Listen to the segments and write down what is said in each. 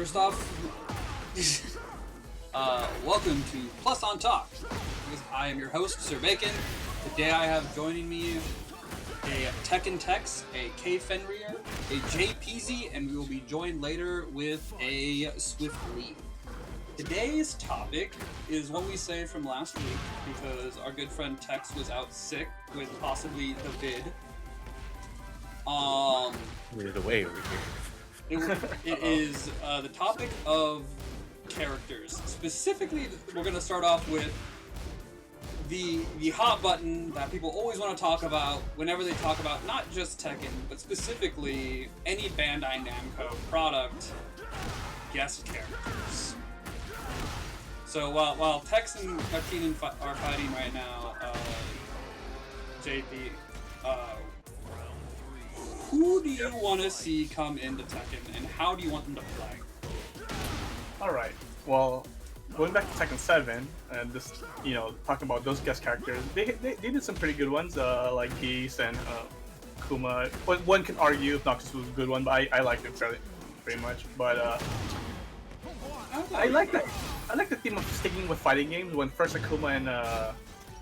first off, welcome to PlusOnTalk. I am your host, Sir Bacon. Today I have joining me a Tekken Tex, a K Fenrir, a J Peasy, and we will be joined later with a Swift Lee. Today's topic is what we say from last week, because our good friend Tex was out sick with possibly the vid. We're the way over here. It is the topic of characters. Specifically, we're going to start off with the hot button that people always want to talk about whenever they talk about not just Tekken, but specifically any Bandai Namco product, guest characters. So while Tex and Keenan are fighting right now, JP, who do you want to see come into Tekken, and how do you want them to play? Alright, well, going back to Tekken 7, and just, talking about those guest characters, they did some pretty good ones, like Geese and Kuma. One can argue if Noxus was a good one, but I liked it pretty much. But I like the theme of sticking with fighting games. When first Akuma and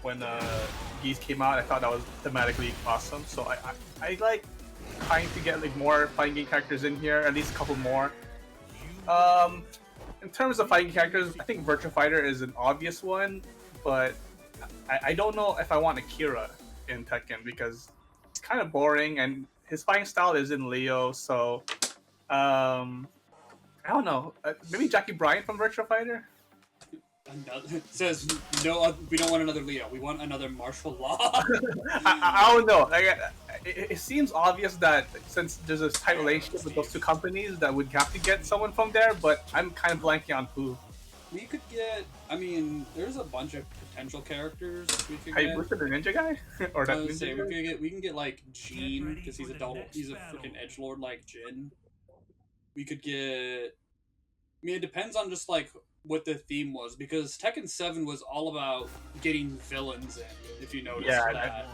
when Geese came out, I thought that was thematically awesome. So I like trying to get like more fighting game characters in here, at least a couple more. In terms of fighting characters, I think Virtua Fighter is an obvious one, but I don't know if I want Akira in Tekken because it's kind of boring and his fighting style is in Leo, so I don't know. Maybe Jackie Bryant from Virtua Fighter? It says, no, we don't want another Leo. We want another martial law. I don't know. It seems obvious that since there's a tight relationship with those two companies that we'd have to get someone from there, but I'm kind of blanking on who. We could get, there's a bunch of potential characters we could Hey, get. was it the ninja guy? Or that ninja Say, guy? we can get like Jin, because he's a freaking edgelord like Jin. We could get, it depends on just like what the theme was, because Tekken 7 was all about getting villains in, if you noticed that.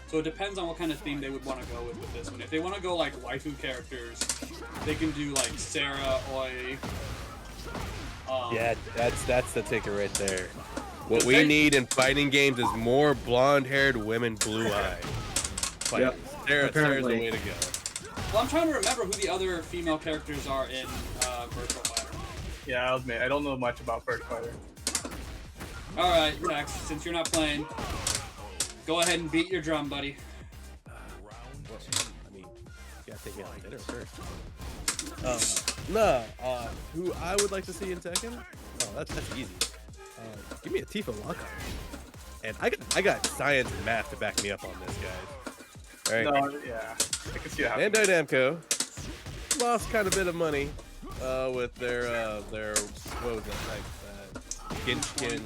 So it depends on what kind of theme they would want to go with this one. If they want to go like waifu characters, they can do like Sarah, Oi. Yeah, that's the ticket right there. What we need in fighting games is more blonde-haired women, blue-eyed. Yep. Sarah's the way to go. Well, I'm trying to remember who the other female characters are in Virtual Fighter. Yeah, I'll admit, I don't know much about Virtua Fighter. Alright, Tex, since you're not playing, go ahead and beat your drum, buddy. You gotta take me out to dinner first. Who I would like to see in Tekken? Oh, that's easy. Give me a Tifa Lockhart. And I got science and math to back me up on this, guys. All right. No, yeah, I can see that. Bandai Namco lost kind of bit of money with their what was that, like Genshin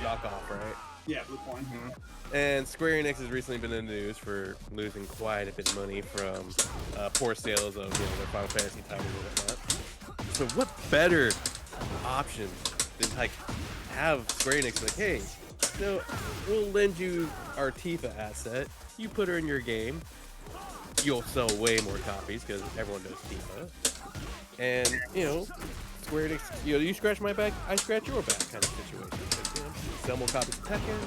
knockoff, right? Yeah, Blue Point. And Square Enix has recently been in the news for losing quite a bit of money from poor sales of their Final Fantasy titles and whatnot. So what better option than like have Square Enix like, hey, we'll lend you our Tifa asset. You put her in your game. You'll sell way more copies because everyone knows Tifa. And Square Enix, you scratch my back, I scratch your back kind of situation. Like, sell more copies of Tekken.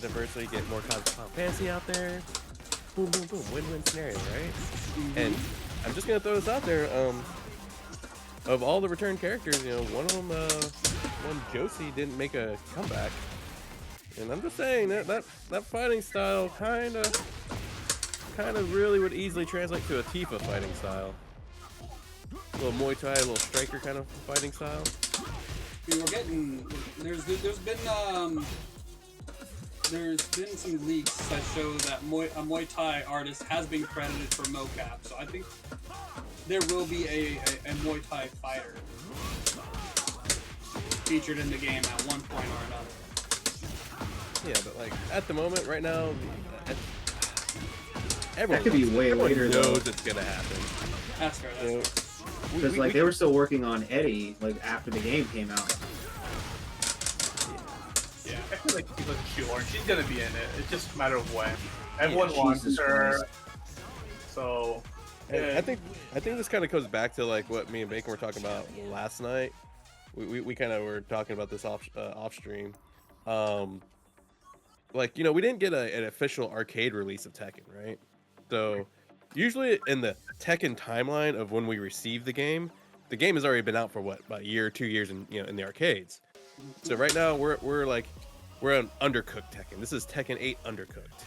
Diversely get more copies of Final Fantasy out there. Boom, boom, boom. Win-win scenario, right? And I'm just gonna throw this out there. Of all the return characters, one of them, one Josie didn't make a comeback. And I'm just saying that fighting style kind of really would easily translate to a Tifa fighting style. A little Muay Thai, a little striker kind of fighting style. We're getting there's been some leaks that show that a Muay Thai artist has been credited for mocap, so I think there will be a Muay Thai fighter featured in the game at one point or another. Yeah, but like at the moment, right now, That could be way later though. Knows it's gonna happen. That's fair. That's fair. Because they were still working on Eddie after the game came out. Yeah, I feel like Tifa's sure she's gonna be in it. It's just a matter of when. Everyone wants her, Christ. so And I think this kind of goes back to like what me and Bacon were talking about last night. We kind of were talking about this off stream. Like, you know, we didn't get an official arcade release of Tekken, right? So usually in the Tekken timeline of when we receive the game has already been out for what, about a year or 2 years in, you know, in the arcades. So right now we're on Undercooked Tekken. This is Tekken 8 Undercooked.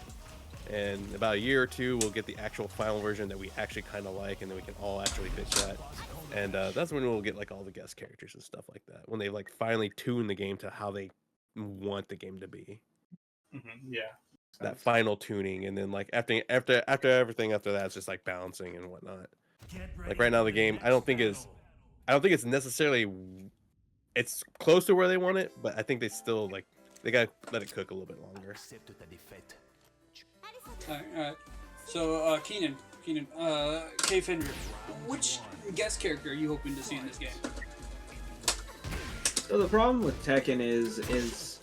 And about a year or two, we'll get the actual final version that we actually kind of like, and then we can all actually bitch that. And that's when we'll get like all the guest characters and stuff like that. When they like finally tune the game to how they want the game to be. Yeah. That final tuning, and then like after everything after that, it's just like balancing and whatnot. Like right now, the game I don't think it's necessarily it's close to where they want it, but I think they still like they gotta let it cook a little bit longer. All right. So, Keenan, K. Fender, which guest character are you hoping to see in this game? So the problem with Tekken is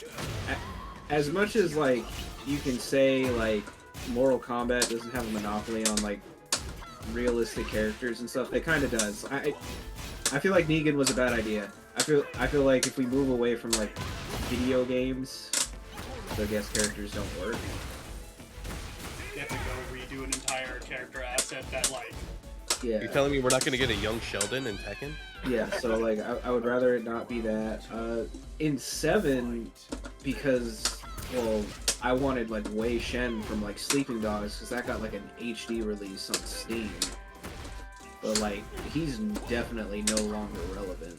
as much as like you can say like Mortal Kombat doesn't have a monopoly on like realistic characters and stuff, it kind of does. I feel like Negan was a bad idea. I feel like if we move away from like video games, the guest characters don't work. You have to go redo an entire character asset that like. Yeah. You're telling me we're not gonna get a young Sheldon in Tekken? Yeah, so like I would rather it not be that. In 7, because well, I wanted like Wei Shen from like Sleeping Dogs because that got like an HD release on Steam. But like he's definitely no longer relevant.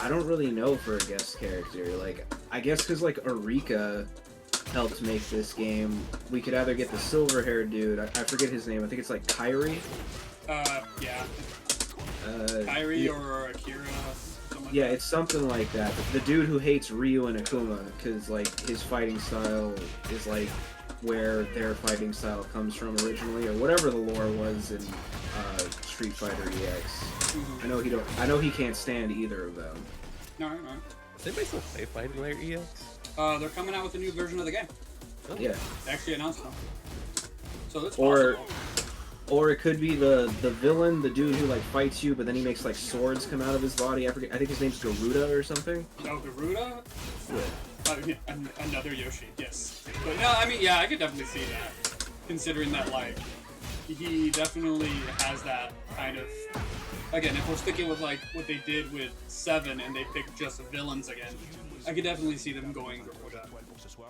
I don't really know for a guest character. Like I guess because like Eureka helped make this game, we could either get the silver-haired dude. I forget his name. I think it's like Kyrie. Yeah. Kyrie yeah. or Akira. Something like Yeah, that. it's something like that. The dude who hates Ryu and Akuma, because like his fighting style is like where their fighting style comes from originally, or whatever the lore was in Street Fighter EX. Mm-hmm. I know he can't stand either of them. No. Does anybody still play Fighting Layer EX? They're coming out with a new version of the game. Yeah. They actually announced them. So it's Or possible. Or it could be the villain, the dude who like fights you, but then he makes like swords come out of his body. I think his name's Garuda or something. Oh, Garuda? Yeah. Yeah, another Yoshi, yes. But no, I mean, yeah, I could definitely see that. Considering that, like, he definitely has that kind of... Again, if we're sticking with, like, what they did with 7 and they picked just villains again, I could definitely see them going Garuda.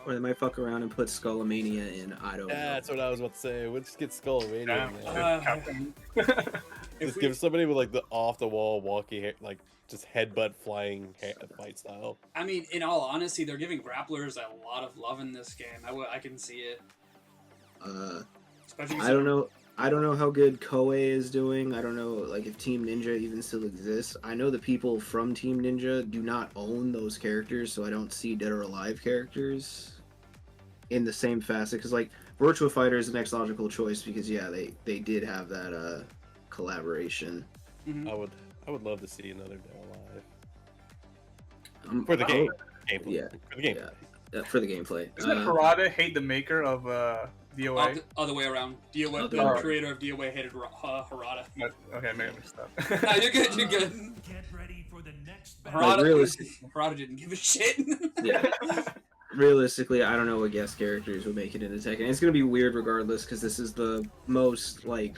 Or they might fuck around and put Skullomania in. I don't know. That's what I was about to say. We'll just get Skullomania. Captain. Just give somebody with like the off-the-wall walkie hair, like just headbutt flying fight style. I mean, in all honesty, they're giving grapplers a lot of love in this game. I can see it. Especially I don't know. I don't know how good Koei is doing. I don't know like if Team Ninja even still exists. I know the people from Team Ninja do not own those characters, so I don't see Dead or Alive characters in the same facet. Because like Virtua Fighter is the next logical choice because yeah, they did have that collaboration. Mm-hmm. I would love to see another Dead or Alive For the game. Yeah. For the game. Yeah. For the gameplay. Isn't Harada hate the maker of DOA? Other way around. DOA, Other the way. creator of DOA hated Harada. Okay, maybe I mixed up. No, you're good, you're good. Get ready for the next Harada, realistic- Harada didn't give a shit. Yeah. Realistically, I don't know what guest characters would make it into Tekken. It's gonna be weird regardless because this is the most like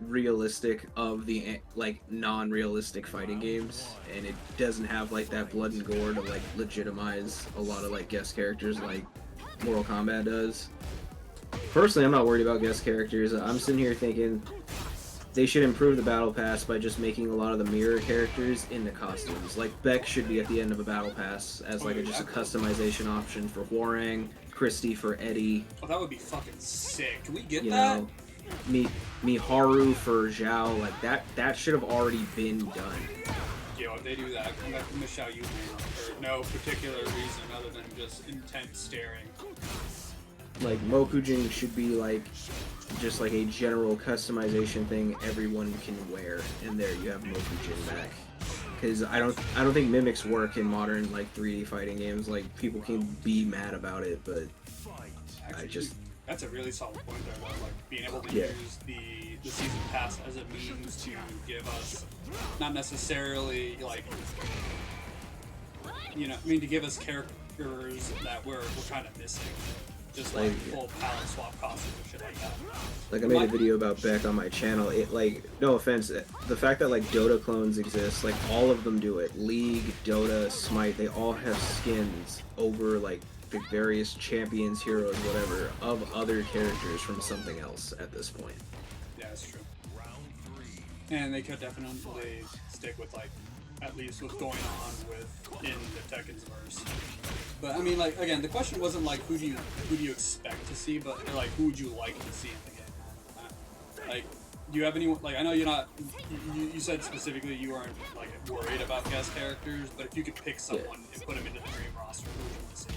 realistic of the like non-realistic fighting games, and it doesn't have like that blood and gore to like legitimize a lot of like guest characters like Mortal Kombat does. Personally, I'm not worried about guest characters. I'm sitting here thinking they should improve the battle pass by just making a lot of the mirror characters into costumes. Like Beck should be at the end of a battle pass as like just a customization option for Hwoarang, Christy for Eddie. Oh, that would be fucking sick. Can we get You that? know, Miharu for Zhao. Like that should have already been done. Yo, if they do that, come back from the Xiao Yu for no particular reason other than just intense staring. Like Mokujin should be like just like a general customization thing everyone can wear, and there you have Mokujin back. Because I don't think mimics work in modern like 3D fighting games. Like people can be mad about it, but Actually, I just That's a really solid point there, though. Like being able to Yeah. use the season pass as a means to give us, not necessarily like, to give us characters that we're kind of missing, just like full palette swap costumes and shit like that. Like I made a video about Beck on my channel. It like, no offense, the fact that like Dota clones exist, like all of them do it. League, Dota, Smite, they all have skins over like the various champions, heroes, whatever, of other characters from something else at this point. Yeah, that's true. And they could definitely stick with like at least what's going on in the Tekken's verse. But I mean, like again, the question wasn't like who do you expect to see, but like who would you like to see in the game? Like, do you have anyone? Like, I know you're not. You said specifically you weren't like worried about guest characters, but if you could pick someone and put them into the dream roster, who would you want to see?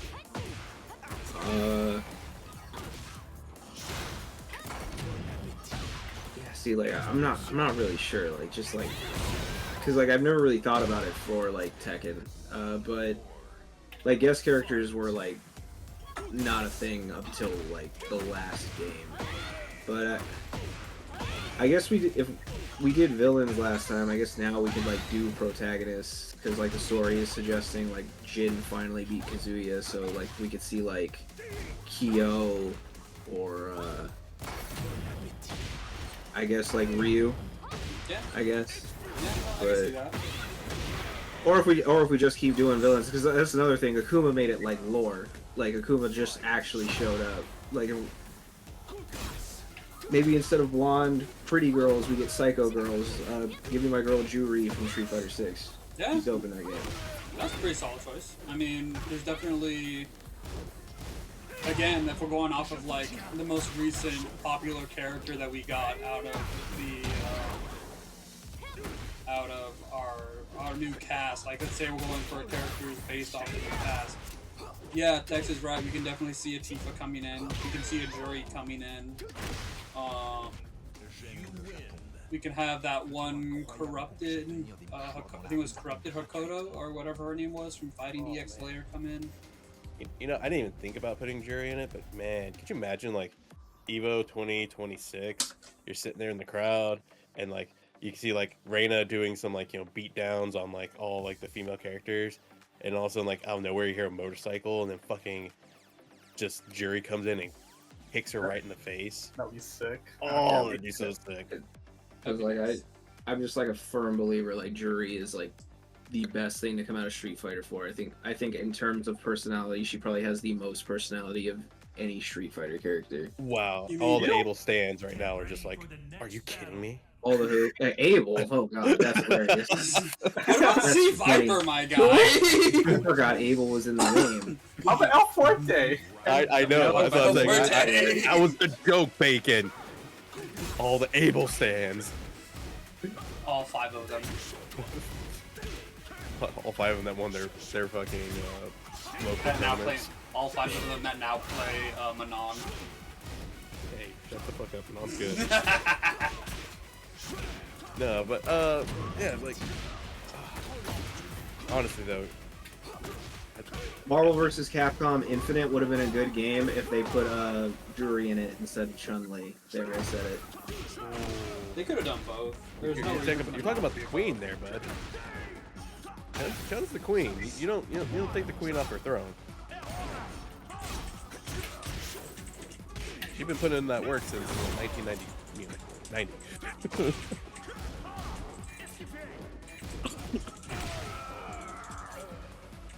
Yeah, see, like I'm not really sure. Like just like, cause like I've never really thought about it for like Tekken, but like guest characters were like not a thing up until like the last game. But I guess if we did villains last time, I guess now we could like do protagonists, because like the story is suggesting like Jin finally beat Kazuya, so like we could see like Kyo or I guess like Ryu. Yeah. I guess. Yeah, I can see that. Or if we just keep doing villains, because that's another thing. Akuma made it like lore. Like Akuma just actually showed up. Like maybe instead of blonde pretty girls, we get psycho girls. Give me my girl Juri from Street Fighter 6. Yeah. She's dope in that game. That's a pretty solid choice. I mean, there's definitely, again, if we're going off of like the most recent popular character that we got out of our new cast, like let's say we're going for characters based off the new cast. Yeah, Tex is right. We can definitely see a Tifa coming in. We can see a Jury coming in. We can have that one corrupted, I think it was corrupted Hakoto or whatever her name was from Fighting EX Layer come in. You know, I didn't even think about putting Jury in it, but man, could you imagine like Evo 2026? You're sitting there in the crowd, and like you can see like Reina doing some like beat downs on like all like the female characters, and all of a sudden like out of nowhere you hear a motorcycle, and then fucking just Jury comes in and kicks her right in the face. That'd be sick. Oh, that'd be so sick. Cause like I'm just like a firm believer like Juri is like the best thing to come out of Street Fighter 4. I think in terms of personality, she probably has the most personality of any Street Fighter character. Wow, all the Abel stands right now are just like, are you kidding me? All the Abel, oh god, that's hilarious. What about C Viper, my guy? I forgot Abel was in the name. How about El Forte? I know. That's what I was saying. Forte. That was the joke, Bacon. All the Abel stands. All 5 of them. All 5 of them won their fucking local That now play, tournaments. all 5 of them that now play Manon. Hey, shut the fuck up, and I'm good. No, but yeah, like honestly though, Marvel vs. Capcom Infinite would have been a good game if they put Juri in it instead of Chun-Li. There, I said it. They could have done both. There's you're no reason talking about the queen there, bud. Chun's the queen. You don't take the queen off her throne. She's been putting in that work since 1990.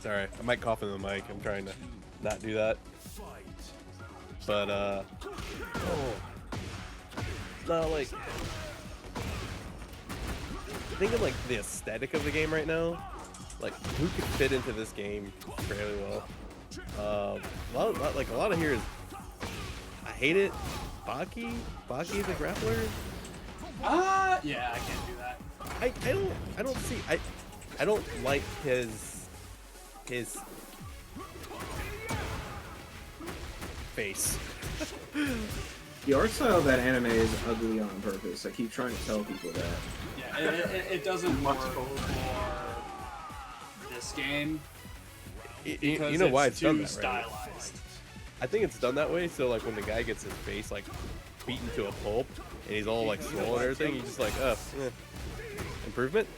Sorry, I might cough in the mic. I'm trying to not do that. But no, like thinking like the aesthetic of the game right now, like who could fit into this game fairly well. A lot of here is I hate it. Baki the grappler. Yeah, I can't do that. I don't like his face. The art style of that anime is ugly on purpose. I keep trying to tell people that. Yeah, it doesn't work for this game. You know why it's too done that, right? stylized. I think it's done that way. So like when the guy gets his face like beaten to a pulp and he's all like swollen and everything, he's just like, improvement.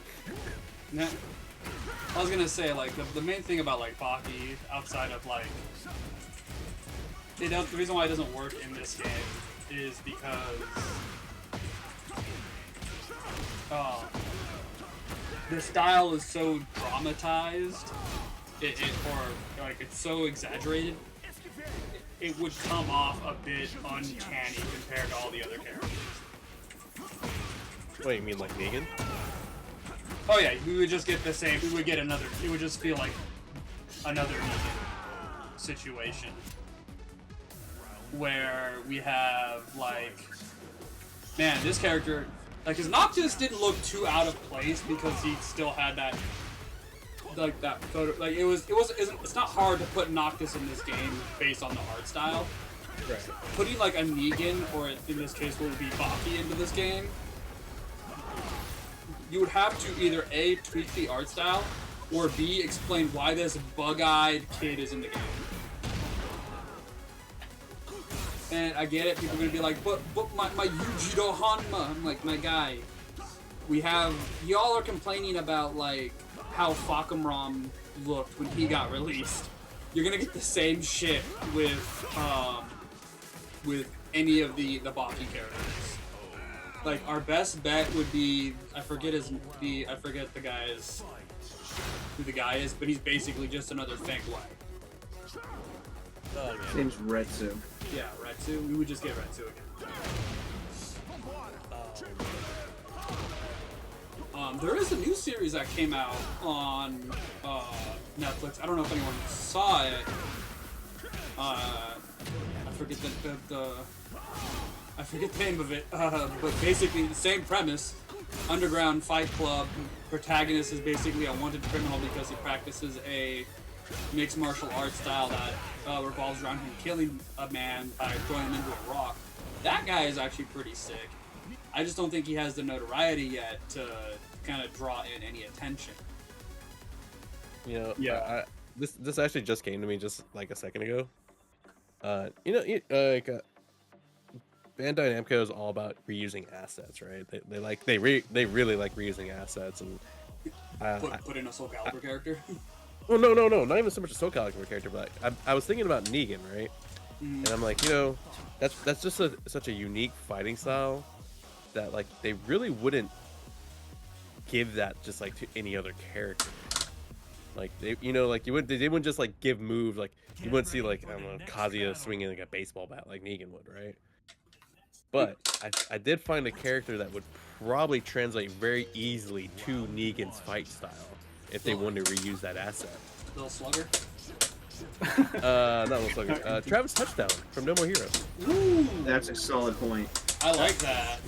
Nah. I was gonna say like the main thing about like Baki outside of like the reason why it doesn't work in this game is because the style is so dramatized, or like it's so exaggerated. It would come off a bit uncanny compared to all the other characters. What, you mean like Negan? Oh yeah, we would just get the same. We would get another. It would just feel like another Negan situation where we have like, man, this character, like his Noctis didn't look too out of place because he still had that, like that photo. Like it's not hard to put Noctis in this game based on the art style. Right. Putting like a Negan, or in this case, what would be Baki, into this game, you would have to either A, tweak the art style, or B, explain why this bug-eyed kid is in the game. And I get it, people are gonna be like, but my Yujiro Hanma. I'm like, my guy, y'all are complaining about like how Fakumram looked when he got released. You're gonna get the same shit with any of the Baki characters. Like our best bet would be, I forget the guy's who the guy is, but he's basically just another Feng Wei. Oh, His name's Retsu. Yeah, Retsu. We would just get Retsu again. There is a new series that came out on Netflix. I don't know if anyone saw it. I forget I forget the name of it, but basically the same premise. Underground fight club. Protagonist is basically a wanted criminal because he practices a mixed martial arts style that revolves around him killing a man by throwing him into a rock. That guy is actually pretty sick. I just don't think he has the notoriety yet to kind of draw in any attention. You know, Yeah. This actually just came to me just like a second ago. Bandai Namco is all about reusing assets, right? They really like reusing assets, and Put in a Soul Calibur character. well, no, not even so much a Soul Calibur character, but I was thinking about Negan, right? And I'm like, that's just such a unique fighting style that like they really wouldn't give that just like to any other character. Like they wouldn't just like give moves, like you wouldn't see like, I don't know, Kazuya swinging like a baseball bat like Negan would, right? But I did find a character that would probably translate very easily to Negan's fight style if they wanted to reuse that asset. Little Slugger. Not Little Slugger. Travis Touchdown from No More Heroes. Ooh, That's a solid point. I like that.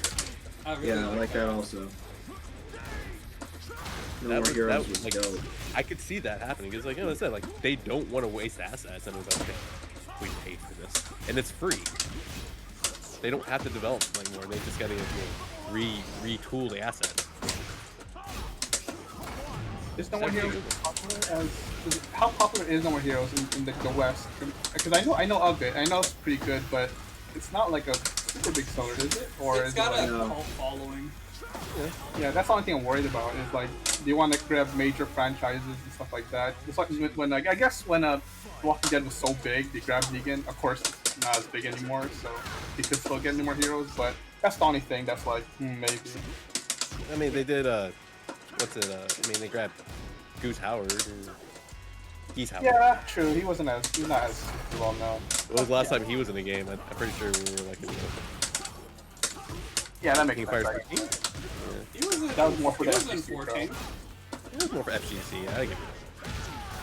I really Yeah, I like that also. No More Heroes was like, dope. I could see that happening because, like I said, like they don't want to waste assets, and it's like, okay, we paid for this, and it's free. They don't have to develop anymore. They just got to retool the assets. Is No More Heroes as popular as? How popular is No More Heroes in the West? Because I know of it. I know it's pretty good, but it's not like a super big seller, is it? Or It's is got it a like, cult following. yeah, that's the only thing I'm worried about. Is like they want to grab major franchises and stuff like that. It's like when like I guess when Walking Dead was so big, they grabbed Negan. Of course, it's not as big anymore, so he could still get No More Heroes. But that's the only thing that's like maybe. I mean, they did they grabbed Goose Howard or Geese Howard. Yeah, true. He's not as well known. When was the last time he was in the game? I'm pretty sure we were like, Yeah, that makes King sense. Fire I guess. 16? He was in, That was more for he the was in FGC, 14. It was more for FGC. I give it.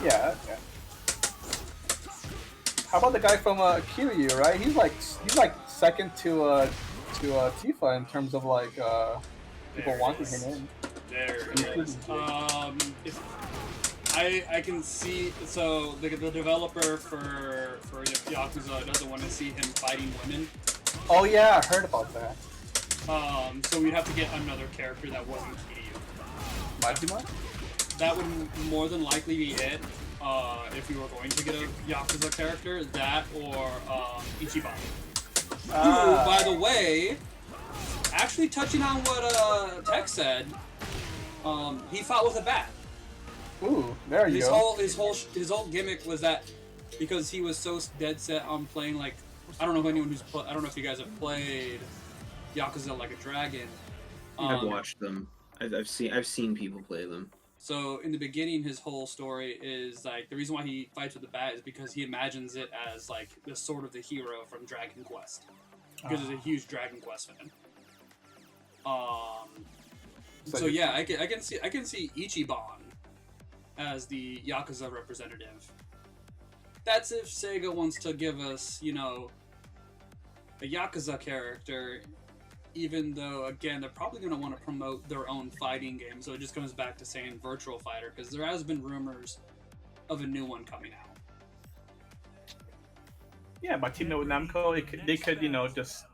Yeah. How about the guy from Kiryu, right? He's like second to Tifa in terms of like people There wanting it is. him in. There it is. I can see, so the developer for Yakuza doesn't want to see him fighting women. Oh yeah, I heard about that. So we'd have to get another character that wasn't Kiryu. Majima? That would more than likely be it. if you were going to get a Yakuza character, that or Ichiban. Who, by the way, actually touching on what Tech said, he fought with a bat. Ooh, there you go. His whole gimmick was that because he was so dead set on playing like I don't know if you guys have played Yakuza Like a Dragon. I've watched them. I've seen people play them. So in the beginning, his whole story is like the reason why he fights with the bat is because he imagines it as like the sort of the hero from Dragon Quest, because he's a huge Dragon Quest fan. So yeah, I can see Ichiban as the Yakuza representative. That's if Sega wants to give us, you know, a Yakuza character, even though, again, they're probably going to want to promote their own fighting game, so it just comes back to saying Virtual Fighter, because there has been rumors of a new one coming out. Yeah, by teaming up with Namco, they could, you know, just,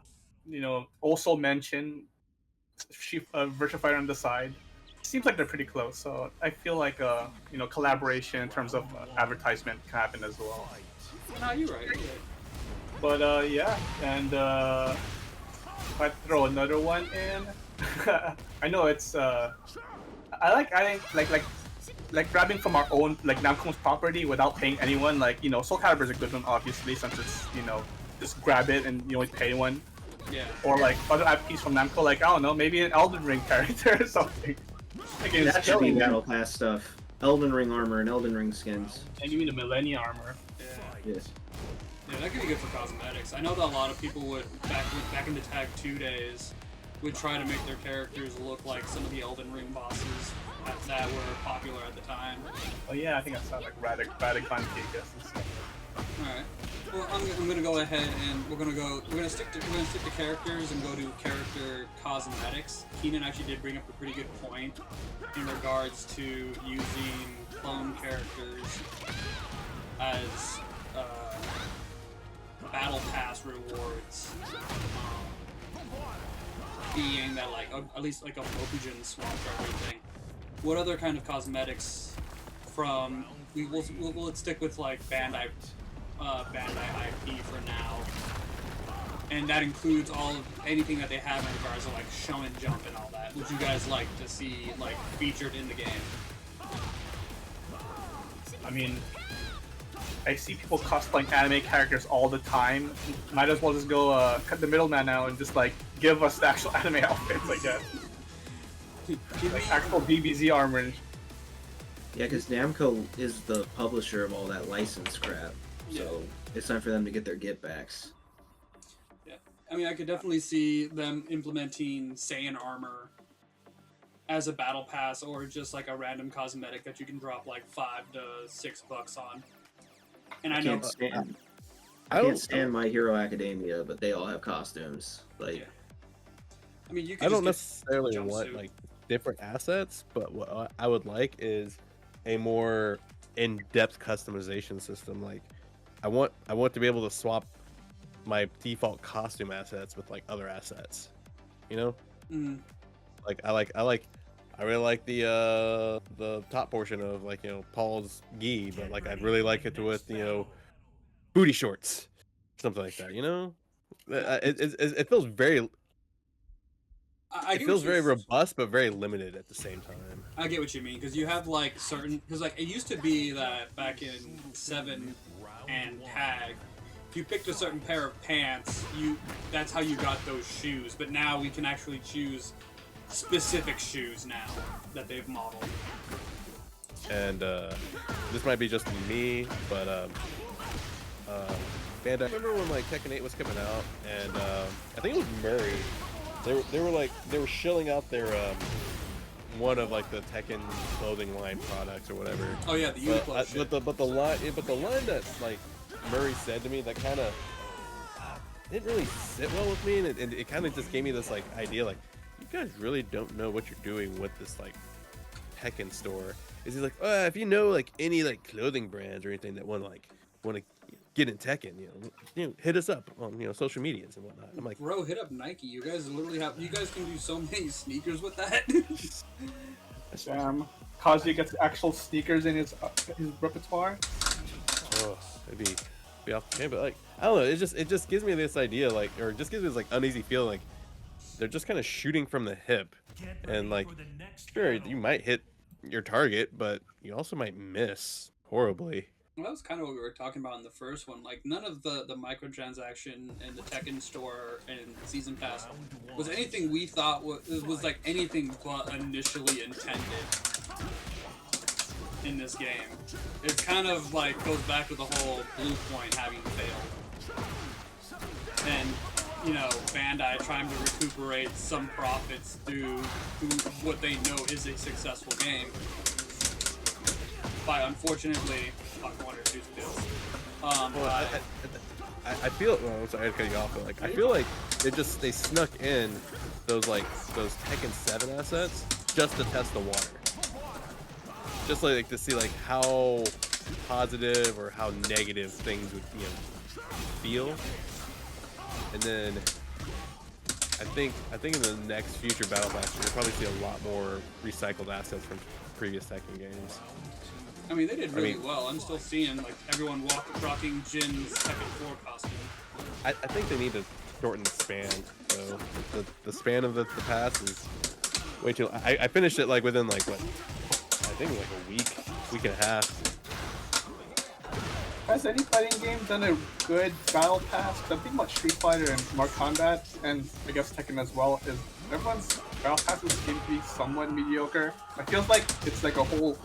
you know, also mention Virtual Fighter on the side. Seems like they're pretty close, so I feel like you know, collaboration in terms of advertisement can happen as well. No, you're right. But yeah, and if I throw another one in, I know it's I think like grabbing from our own like Namco's property without paying anyone. Like, you know, Soul Calibur is a good one, obviously, since it's, you know, just grab it and you only pay one. Yeah. Or like other IPs from Namco, like I don't know, maybe an Elden Ring character or something. That should be Battle Pass stuff. Elden Ring armor and Elden Ring skins. And you mean the Millennia armor? Yeah. Yes. Yeah, that could be good for cosmetics. I know that a lot of people would back in the Tag 2 days would try to make their characters look like some of the Elden Ring bosses that were popular at the time. Oh yeah, I think I saw like Radic Gigas and stuff. All right. Well, I'm gonna go ahead and we're gonna stick to characters and go to character cosmetics. Keenan actually did bring up a pretty good point in regards to using clone characters as battle pass rewards, being that like at least like a Mokujin swap or everything. What other kind of cosmetics from we'll stick with like Bandai IP for now, and that includes anything that they have in regards to like Shonen Jump and all that. Would you guys like to see like featured in the game? I mean, I see people cosplaying anime characters all the time. Might as well just go cut the middleman out and just like give us the actual anime outfits, I guess. Like actual BBZ armor. Yeah, because Namco is the publisher of all that license crap, so it's time for them to get their get backs. Yeah, I mean, I could definitely see them implementing Saiyan armor as a battle pass, or just like a random cosmetic that you can drop like $5 to $6 on. And I can't stand My Hero Academia, but they all have costumes. Like, yeah. I mean, you can I don't necessarily want jumpsuit. like different assets, but what I would like is a more in-depth customization system. Like, I want to be able to swap my default costume assets with like other assets. You know, like I really like the top portion of like, you know, Paul's gi, but like I'd really like it with, you know, booty shorts, something like that. You know, it feels very. It feels very robust, but very limited at the same time. I get what you mean, because you have like because like it used to be that back in 7 and Tag, if you picked a certain pair of pants, that's how you got those shoes. But now we can actually choose specific shoes now that they've modeled. And this might be just me, but Bandai. I remember when like Tekken 8 was coming out, and I think it was Murray. They were shilling out their one of like the Tekken clothing line products or whatever. Oh yeah, the Uniqlo shit. But the line that like Murray said to me that kind of didn't really sit well with me, and it kind of just gave me this like idea like, you guys really don't know what you're doing with this like Tekken store. Is he like, if you know like any like clothing brands or anything that want to get in Tekken, you know, hit us up on, you know, social medias and whatnot. I'm like, bro, hit up Nike. You guys can do so many sneakers with that. Damn. Kazuya gets actual sneakers in his repertoire. Oh, it'd be off the chain, but like I don't know, it just gives me this idea, like, or it just gives me this like uneasy feeling, like they're just kind of shooting from the hip, and like, sure, you might hit your target, but you also might miss horribly. Well, that was kind of what we were talking about in the first one. Like, none of the microtransaction in the Tekken store and Season Pass was anything we thought was like anything but initially intended in this game. It's kind of like goes back to the whole Blue Point having failed. And, you know, Bandai trying to recuperate some profits through what they know is a successful game by, unfortunately, one or two skills. Well, I feel. Well, I'm sorry to cut you off, but like I feel like they snuck in those Tekken 7 assets just to test the water, just like to see like how positive or how negative things would feel, and then I think in the next future battle passes you'll probably see a lot more recycled assets from previous Tekken games. I mean, they did really well. I'm still seeing like everyone rocking Jin's Tekken 4 costume. I think they need to shorten the span. So the span of the pass is way too. I finished it like within like what? I think like a week and a half. Has any fighting game done a good battle pass? 'Cause I'm thinking about Street Fighter and Mortal Kombat, and I guess Tekken as well. Is everyone's battle passes seem to be somewhat mediocre? It feels like it's like a whole.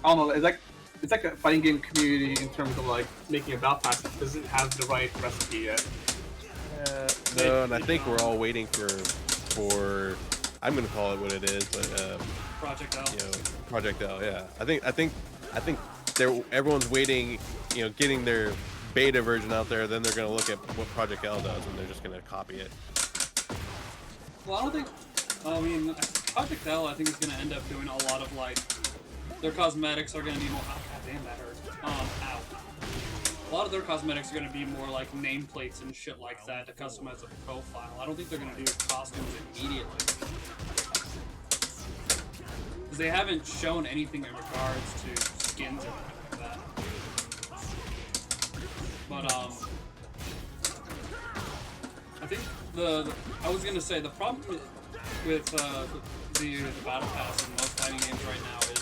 I don't know. It's like a fighting game community in terms of like making a battle pass that doesn't have the right recipe yet. No, and I think we're all waiting for I'm gonna call it what it is, but Project L. Project L. Yeah, I think everyone's waiting, getting their beta version out there. Then they're gonna look at what Project L does, and they're just gonna copy it. Well, I don't think. I mean, Project L, I think is gonna end up doing a lot of like. Their cosmetics are going to be more. Oh, God damn, that hurt. Ow. A lot of their cosmetics are going to be more like nameplates and shit like that to customize the profile. I don't think they're going to do costumes immediately. Because they haven't shown anything in regards to skins or anything like that. But, I think I was going to say, the problem with the Battle Pass in most fighting games right now is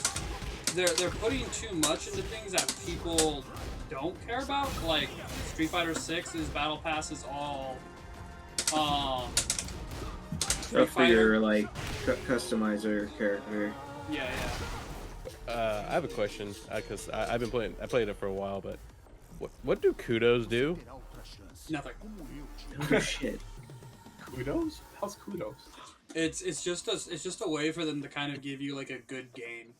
they're putting too much into things that people don't care about. Like Street Fighter 6's Battle Pass is all Stuff for your like customizer character. Yeah. I have a question because I played it for a while, but what do kudos do? Nothing. Oh shit. Kudos? How's kudos? It's just a way for them to kind of give you like a good game.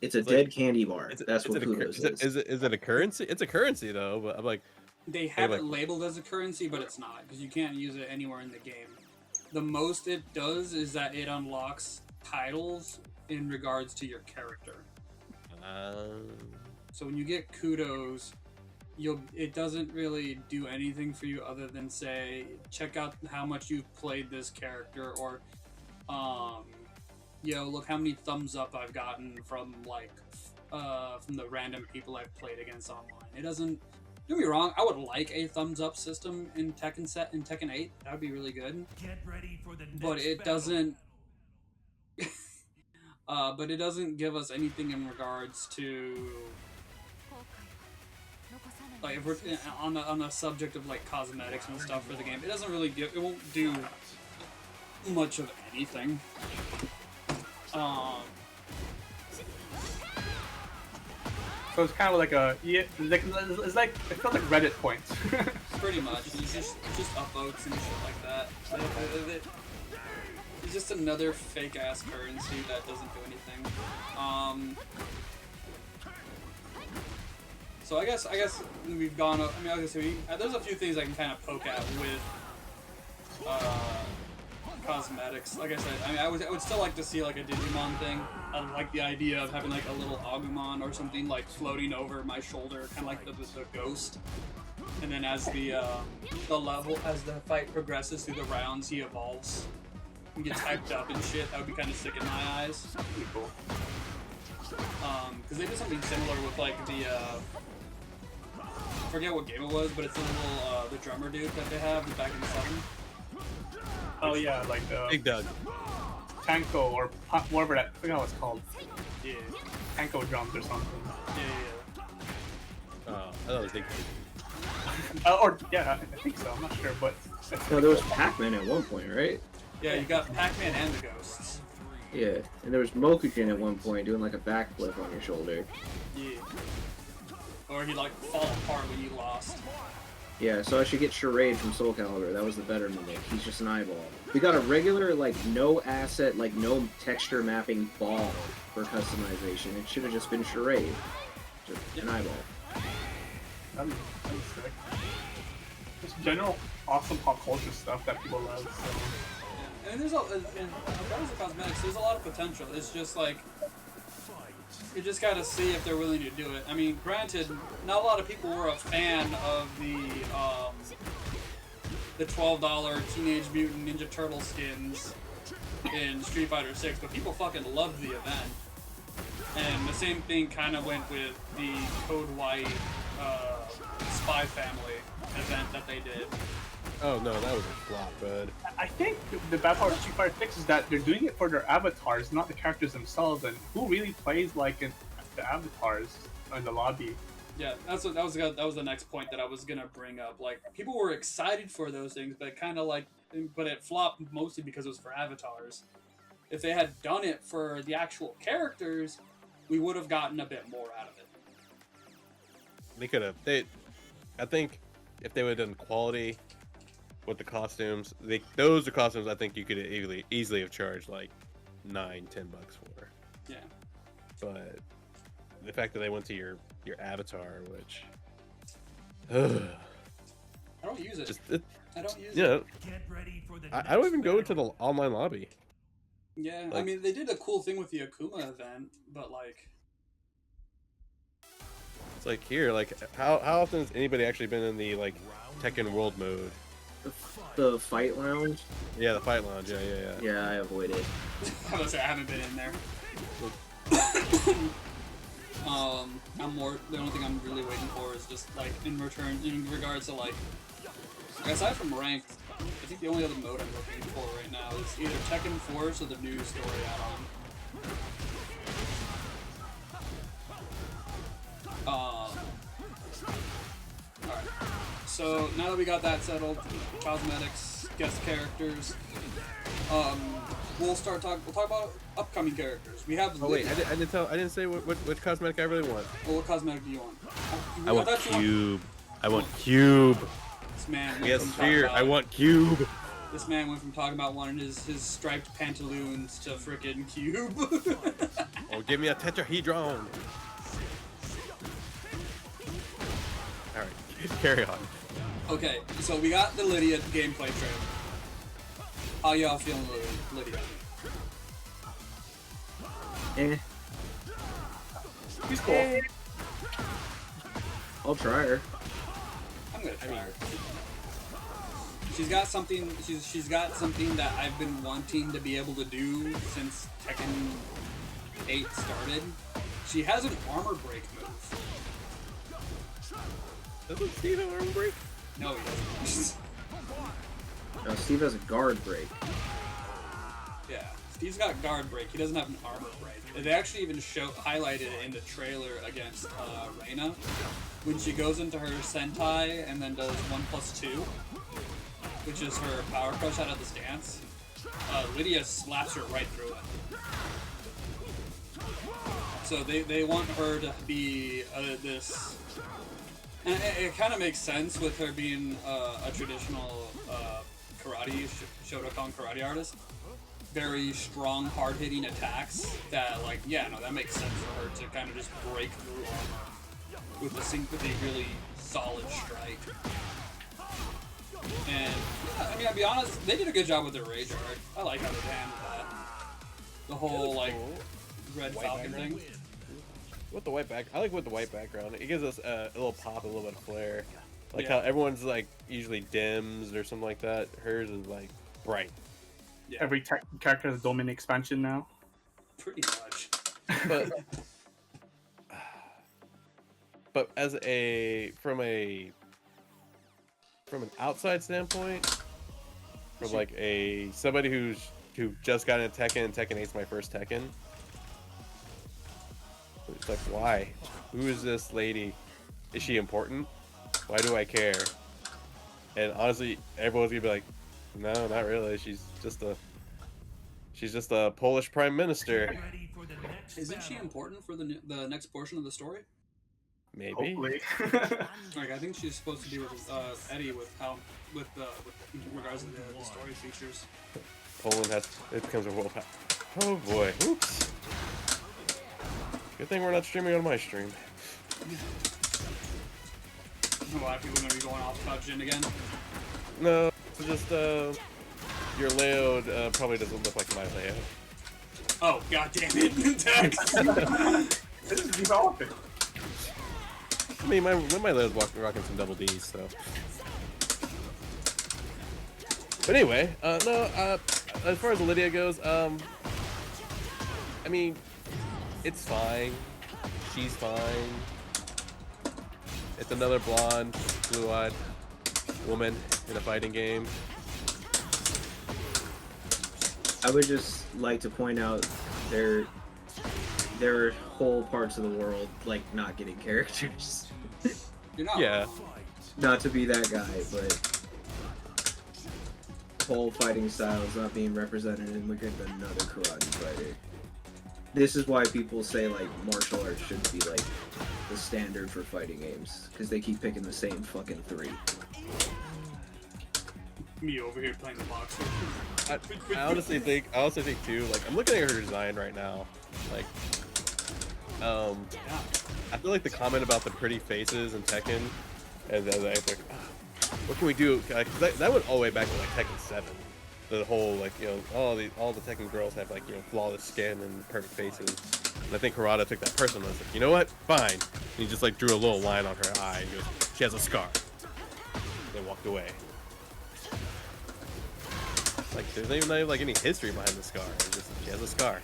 It's a dead candy bar. That's what it kudos is. Is it a currency? It's a currency though, but I'm like. They have it labeled as a currency, but it's not, because you can't use it anywhere in the game. The most it does is that it unlocks titles in regards to your character. So when you get kudos, it doesn't really do anything for you other than say, check out how much you've played this character, or look how many thumbs up I've gotten from from the random people I've played against online. It doesn't. Don't get me wrong, I would like a thumbs up system in Tekken 8. That would be really good. Get ready for the next But it battle. doesn't. But it doesn't give us anything in regards to. Like if we're on the subject of like cosmetics and stuff for the game, it doesn't really give. It won't do much of anything. So it's kind of like it's like it feels like Reddit points. Pretty much. It's just upvotes and shit like that. It's just another fake ass currency that doesn't do anything. So I guess we've gone. I mean, obviously, there's a few things I can kind of poke at with cosmetics. Like I said, I mean, I would still like to see like a Digimon thing. I like the idea of having like a little Agumon or something like floating over my shoulder, kind of like the ghost. And then as the fight progresses through the rounds, he evolves and gets hyped up and shit. That would be kind of sick in my eyes. Pretty cool. Because they did something similar with like the I forget what game it was, but it's the little the drummer dude that they have back in the 7. Oh yeah, like the Big Doug. Tanko or whatever that. I forgot what it's called. Yeah, Tanko drums or something. yeah. Oh, I thought it was Big Doug. Or yeah, I think so. I'm not sure, but No, there was Pac-Man at one point, right? Yeah, you got Pac-Man and the Ghosts. Yeah, and there was Mokujin at one point doing like a backflip on your shoulder. Yeah. Or he'd like fall apart when you lost. Yeah, so I should get Charade from Soul Calibur. That was the better mimic. He's just an eyeball. We got a regular, like, no asset, like, no texture mapping ball for customization. It should have just been Charade. Just an eyeball. that'd be sick. Just general awesome pop culture stuff that people love. So. Yeah. And there's in regardless of cosmetics, there's a lot of potential. It's just like you just gotta see if they're willing to do it. I mean, granted, not a lot of people were a fan of the $12 Teenage Mutant Ninja Turtle skins in Street Fighter 6, but people fucking loved the event. And the same thing kind of went with the Code White Spy Family event that they did. Oh no, that was a flop, bud. I think the bad part of Street Fighter 6 is that they're doing it for their avatars, not the characters themselves. And who really plays like the avatars in the lobby? Yeah, that was the next point that I was gonna bring up. Like, people were excited for those things, but it flopped mostly because it was for avatars. If they had done it for the actual characters, we would have gotten a bit more out of it. They could have. I think if they would have done quality with the costumes, those are costumes I think you could easily have charged like $9-10 for. Yeah. But the fact that they went to your avatar, which I don't use it. I don't use it. Yeah, Get ready for the I don't even next go into battle. the online lobby. Yeah, I Like- mean, they did a cool thing with the Akuma event, but like, It's like here, like how often has anybody actually been in the like Tekken World mode? The Fight Lounge? Yeah, the fight lounge. Yeah. Yeah, I avoid it. I was I haven't been in there. The only thing I'm really waiting for is just like in regards to like aside from ranked, I think the only other mode I'm looking for right now is either Tekken Force or the new story add-on. Alright. So now that we got that settled, cosmetics, guest characters, we'll talk about upcoming characters. We have. Oh wait, I didn't say which cosmetic I really want. Well, what cosmetic do you want? I want thought you cube. I want cube. This man. went Yes, from talking sphere. about- I want cube. This man went from talking about wanting his striped pantaloons to frickin' cube. Oh, give me a tetrahedron. All right, carry on. Okay, so we got the Lydia gameplay trailer. How y'all feeling with Lydia? Eh, He's cool. I'll try her. I'm gonna try her. She's got something. She's got something that I've been wanting to be able to do since Tekken 8 started. She has an armor break move. Doesn't Steve have arm break? No, he doesn't. No, Steve has a guard break. Yeah, Steve's got guard break. He doesn't have an armor break. They actually even highlighted it in the trailer against Reina when she goes into her Sentai and then does 1+2, which is her power crush out of the stance. Lydia slaps her right through it. So they want her to be this. And it kind of makes sense with her being a traditional karate, Shotokan karate artist. Very strong, hard-hitting attacks that, like, yeah, no, that makes sense for her to kind of just break through armor with a really solid strike. And, I mean, I'll be honest, they did a good job with their rage art. I like how they handled that. The whole, like, Red White Falcon background. thing. With the white back, I like with the white background. It gives us a little pop, a little bit of flair. Like Yeah. how everyone's like usually dims or something like that. Hers is like bright. Yeah, Every character has a domain expansion now. pretty much. But but from an outside standpoint, from like somebody who just got into Tekken, and Tekken 8's my first Tekken. It's like, why? Who is this lady? Is she important? Why do I care? And honestly, everyone's gonna be like, no, not really. She's just a Polish prime minister. Ready for the next Isn't she battle. important for the next portion of the story? Maybe. Hopefully. Like, I think she's supposed to be with Eddie with regards to the story features. Poland it becomes a world power. Oh boy. Oops. Good thing we're not streaming on my stream. A lot of people are gonna be going off about Jin again. No, it's just your layout probably doesn't look like my layout. Oh, god damn it, Tex! This is developing. I mean, my layout's rocking some double D's, so. But anyway, as far as Lydia goes, I mean, it's fine. She's fine. It's another blonde, blue-eyed woman in a fighting game. I would just like to point out there are whole parts of the world like not getting characters. You're not. Yeah. Not to be that guy, but whole fighting styles not being represented, and look at another karate fighter. This is why people say like martial arts should be like the standard for fighting games, because they keep picking the same fucking three. Me over here playing the boxer. I honestly think too, like, I'm looking at her design right now. Like, Yeah. I feel like the comment about the pretty faces in Tekken, and then I think, what can we do? That went all the way back to like Tekken 7. The whole, like, you know, all the Tekken girls have, like, you know, flawless skin and perfect faces. And I think Harada took that person and was like, you know what? Fine. And he just like drew a little line on her eye and goes, she has a scar. They walked away. Like, there's not even like any history behind the scar. It's just, she has a scar.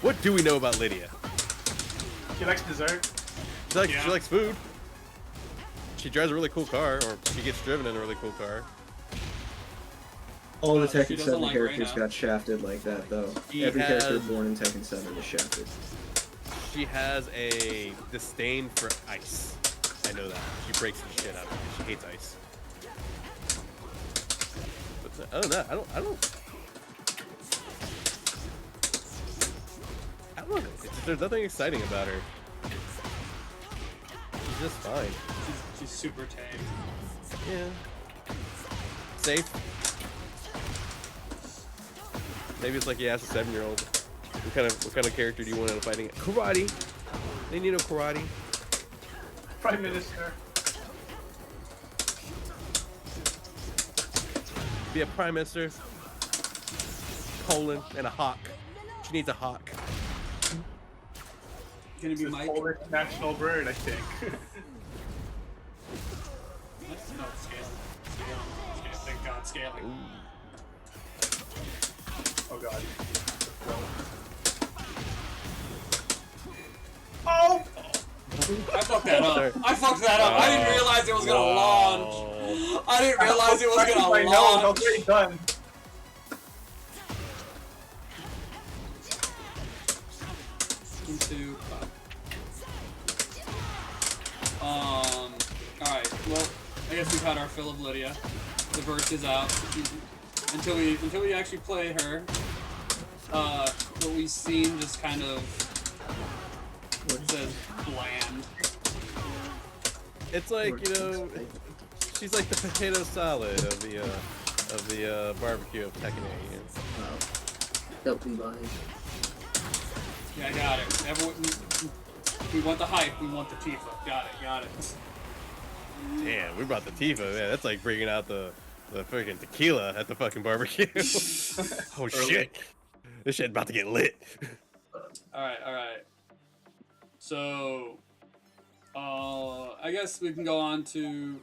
What do we know about Lydia? She likes dessert. She likes food. She drives a really cool car, or she gets driven in a really cool car. All the She Tekken doesn't 7 like characters Reina. got shafted like that, though. He Every character has- born in Tekken 7 is shafted. She has a disdain for ice. I know that. She breaks the shit out of it. She hates ice. But other than that, I don't know. There's nothing exciting about her. She's just fine. She's super tame. Yeah. Safe. Maybe it's like you ask a 7-year-old, what kind of character do you want in a fighting? Karate. They need no karate. Prime Minister. Be a prime minister. Colon and a hawk. She needs a hawk. Gonna It's be his Mike. Polish national bird, I think. No, scaling. Thank God, scaling. Oh god. Oh! I fucked that up. Sorry. I fucked that up. I didn't realize it was gonna launch. I didn't realize it was I gonna know, launch. it's already done. Into alright, well, I guess we've had our fill of Lydia. The verse is out. Until we actually play her, what we've seen just kind of says bland. It's like, you know, she's like the potato salad of the barbecue of Tekken 8. You know? Help me behind. Yeah, I got it. Everyone, we want the hype. We want the Tifa. Got it. Damn, we brought the Tifa. Man, that's like bringing out the freaking tequila at the fucking barbecue. Oh shit, this shit about to get lit. All right. So, I guess we can go on to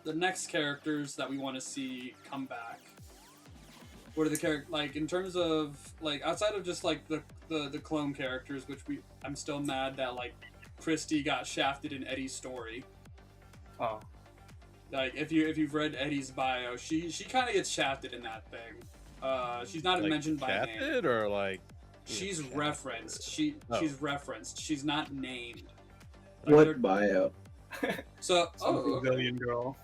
the next characters that we want to see come back. What are the characters, like, in terms of, like, outside of just, like, the clone characters, which I'm still mad that, like, Christy got shafted in Eddie's story. Oh. Like if you've read Eddie's bio, she kind of gets shafted in that thing. She's not Like, mentioned by name. shafted or like She's shafted? referenced. She's referenced. She's not named. Like, What bio? So Brazilian girl.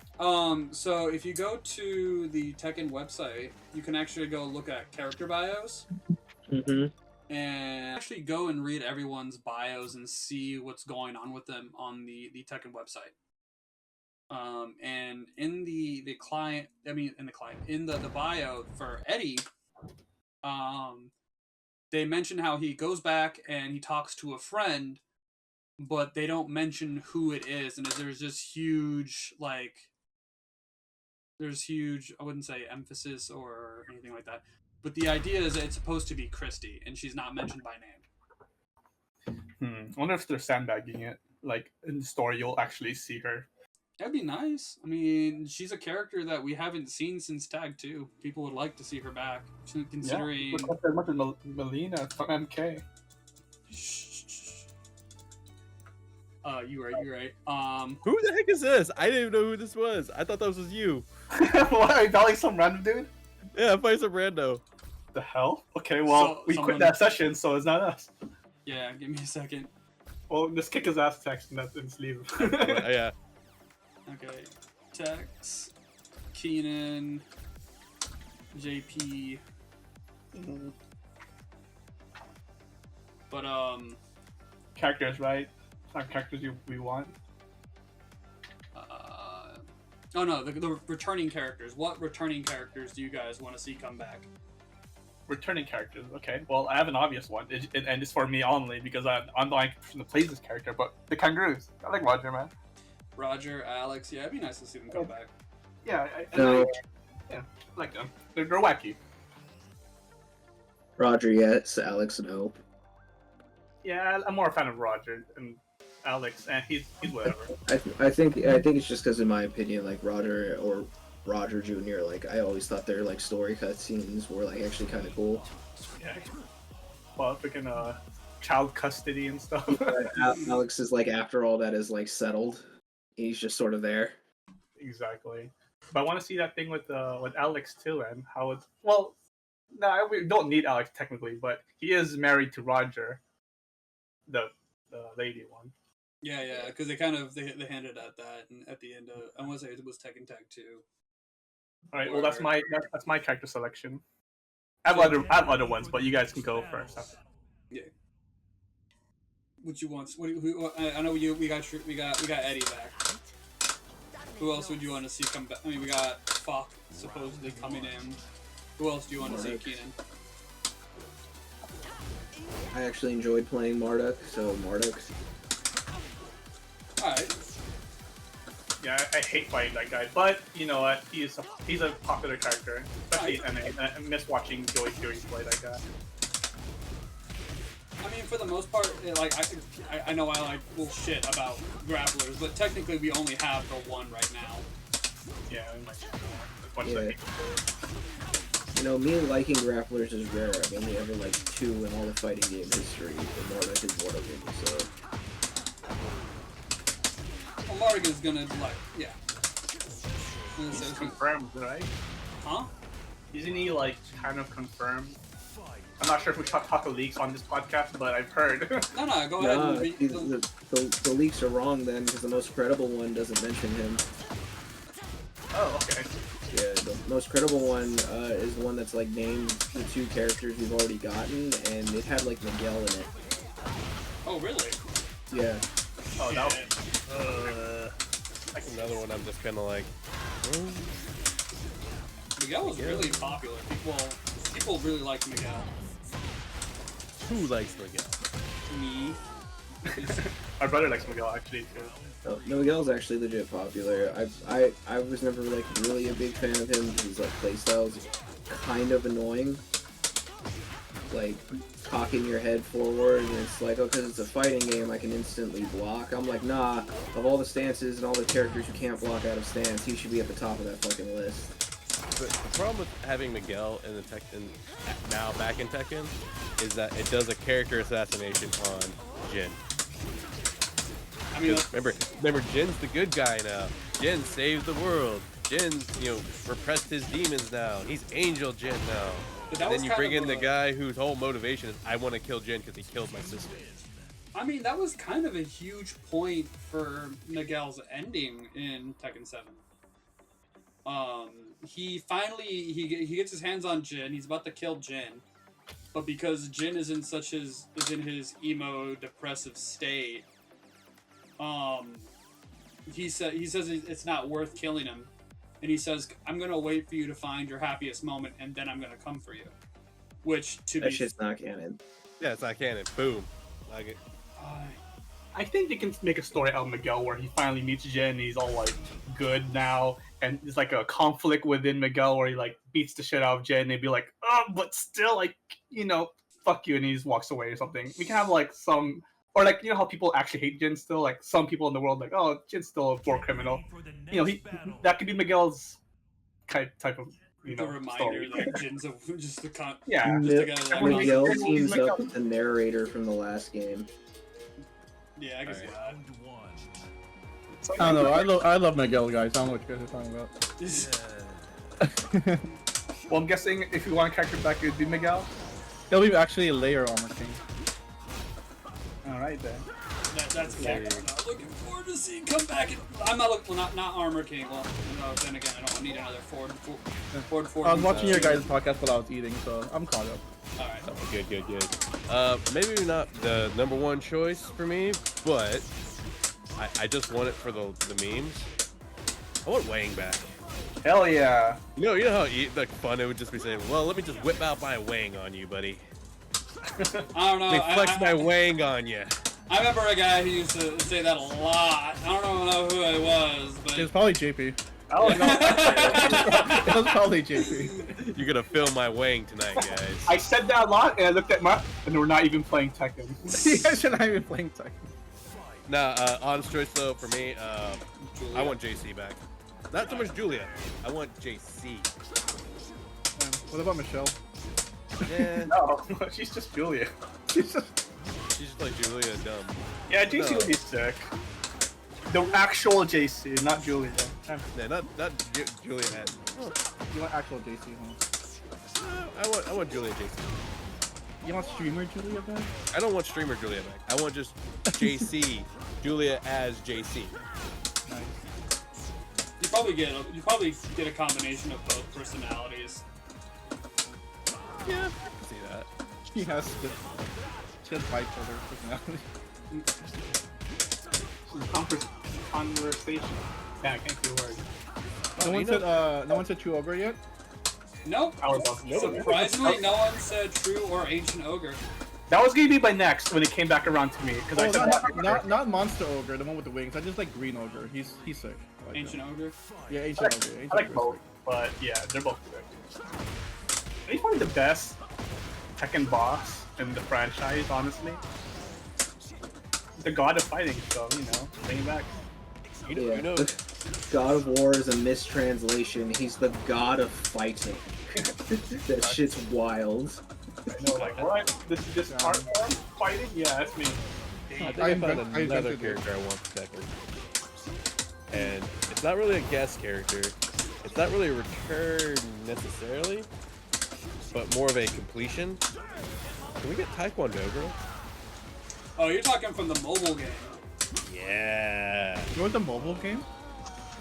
So if you go to the Tekken website, you can actually go look at character bios Mm-hmm. and actually go and read everyone's bios and see what's going on with them on the Tekken website. And in the bio for Eddie, they mention how he goes back and he talks to a friend, but they don't mention who it is, and there's just huge I wouldn't say emphasis or anything like that, but the idea is that it's supposed to be Christy, and she's not mentioned by name. I wonder if they're sandbagging it. Like in the story, you'll actually see her. That'd be nice. I mean, she's a character that we haven't seen since Tag 2. People would like to see her back, considering. Yeah, look up as much as Melina from MK. You're right. Who the heck is this? I didn't even know who this was. I thought that was you. What? Are you calling some random dude? Yeah, I'm fighting some rando. The hell? Okay, well, we quit that session, so it's not us. Yeah, give me a second. Well, just kick his ass, text, and let's leave. Yeah. Okay, Tex, Keenan, JP. But Characters, right? Not characters we want. Oh no, the returning characters. What returning characters do you guys want to see come back? Returning characters. Okay. Well, I have an obvious one, and it's for me only because I'm the only person that plays this character. But the kangaroos. I like Roger, man. Roger, Alex. Yeah, it'd be nice to see them come back. Yeah. No. I like them. They're wacky. Roger, yes. Alex, no. Yeah, I'm more a fan of Roger and Alex, and he's whatever. I think it's just because, in my opinion, like Roger or Roger Jr., like I always thought their like story cutscenes were like actually kind of cool. Yeah. Well, freaking child custody and stuff. Alex is like, after all that is like settled, he's just sort of there. Exactly. But I want to see that thing with Alex too, and how it's we don't need Alex technically, but he is married to Roger, the lady one. Yeah, because they hinted at that, and at the end of, I want to say it was Tekken Tag 2. All right, well that's my character selection. I have other ones, but you guys can go first. Yeah. What you want? I know we got Eddie back. Who else would you want to see come back? I mean, we got Fuck supposedly coming in. Who else do you want to see, Keenan? I actually enjoyed playing Marduk, so Marduk. Alright. Yeah, I hate fighting that guy, but you know what? He's a popular character, especially in NA. I miss watching Joey Fury play that guy. I mean, for the most part, like I know I like bullshit about grapplers, but technically we only have the one right now. Yeah, one. You know, me liking grapplers is rare. I've only ever liked 2 in all the fighting game history, and Marduk is one of them, so... Well, Marduk is gonna, yeah. He's confirmed, right? Huh? Isn't he, kind of confirmed? I'm not sure if we talk leaks on this podcast, but I've heard. No, go ahead. The leaks are wrong then, because the most credible one doesn't mention him. Oh, okay. Yeah, the most credible one is the one that's named the 2 characters we've already gotten, and it had Miguel in it. Oh, really? Yeah. Oh, no. That's another one I'm just kind of like. Miguel was really popular. People really liked Miguel. Who likes Miguel? Me. My brother likes Miguel actually too. Oh, no, Miguel's actually legit popular. I was never really a big fan of him because his playstyle's kind of annoying. Cocking your head forward, and it's because it's a fighting game, I can instantly block. I'm like, nah, of all the stances and all the characters you can't block out of stance, he should be at the top of that fucking list. But the problem with having Miguel in the now back in Tekken is that it does a character assassination on Jin. I mean, Remember, Jin's the good guy now. Jin saved the world. Jin, repressed his demons now. He's Angel Jin now. But And then you bring in the guy whose whole motivation is, I want to kill Jin because he killed my sister. I mean, that was kind of a huge point for Miguel's ending in Tekken 7. He finally he gets his hands on Jin. He's about to kill Jin, but because Jin is in his emo depressive state, he says it's not worth killing him, and he says, "I'm gonna wait for you to find your happiest moment, and then I'm gonna come for you." Which that shit's not canon. Yeah, it's not canon. Boom. Like it. I think they can make a story out of Miguel where he finally meets Jin and he's all like good now, and it's like a conflict within Miguel where he like beats the shit out of Jin and they'd be like, oh, but still, like, fuck you, and he just walks away or something. We can have like some, or like, how people actually hate Jin still, like some people in the world like, oh, Jin's still a war criminal. That could be Miguel's type of the reminder story. that Jin's just a con. Yeah, just a guy that Miguel he's teams Miguel. up with the narrator from the last game. Yeah, I guess that. Round one. So, I don't know. I love Miguel, guys. I don't know what you guys are talking about. well, I'm guessing if you want a character back, it would be Miguel. He'll be actually a layer armor king. All right then. That's fair. I'm not looking forward to seeing come back. I'm not looking. Well, not Armor King. Well, then again, I don't need another Ford. I was watching your guys' podcast while I was eating, so I'm caught up. All right. Good. Maybe not the number one choice for me, but I just want it for the memes. I want Wang back. Hell yeah. You know how fun it would just be saying, well, let me just whip out my Wang on you, buddy. I don't know. Let me flex my Wang on you. I remember a guy who used to say that a lot. I don't know who it was, but It was probably JP. Oh, no. It was probably JP. You're gonna film my Wang tonight, guys. I said that a lot, and I looked at Mark, and we're not even playing Tekken. You guys are not even playing Tekken. Nah, honest choice though for me, I want JC back. Not so much Julia. I want JC. What about Michelle? Yeah, No, she's just Julia. she's just like Julia dumb. Yeah, JC would be sick. The actual JC, not Julia. Yeah, not Julia Head. You want actual JC, huh? I want Julia JC. You want streamer Julia back? I don't want streamer Julia back. I want just JC, Julia as JC. Nice. you probably get a combination of both personalities. Yeah, I can see that. She has bipolar personality. Conversation. Yeah, I can't do words. No one said True Ogre yet? Nope. Surprisingly, no one said True or Ancient Ogre. That was gonna be my next when it came back around to me because I said Not Monster Ogre, the one with the wings. I just like Green Ogre. He's sick. I like Ancient him. Ogre. Yeah, Ancient Ogre. I like both, but yeah, they're both good. He's probably the best Tekken boss in the franchise, honestly. The god of fighting, so bring it back. You know. God of War is a mistranslation. He's the god of fighting. That shit's wild. I know, like, what? This is just art form fighting? Yeah, that's me. I think I found another character I want for Tekken. And it's not really a guest character. It's not really a return necessarily, but more of a completion. Can we get Taekwondo Girl? Oh, you're talking from the mobile game. Yeah. You want the mobile game?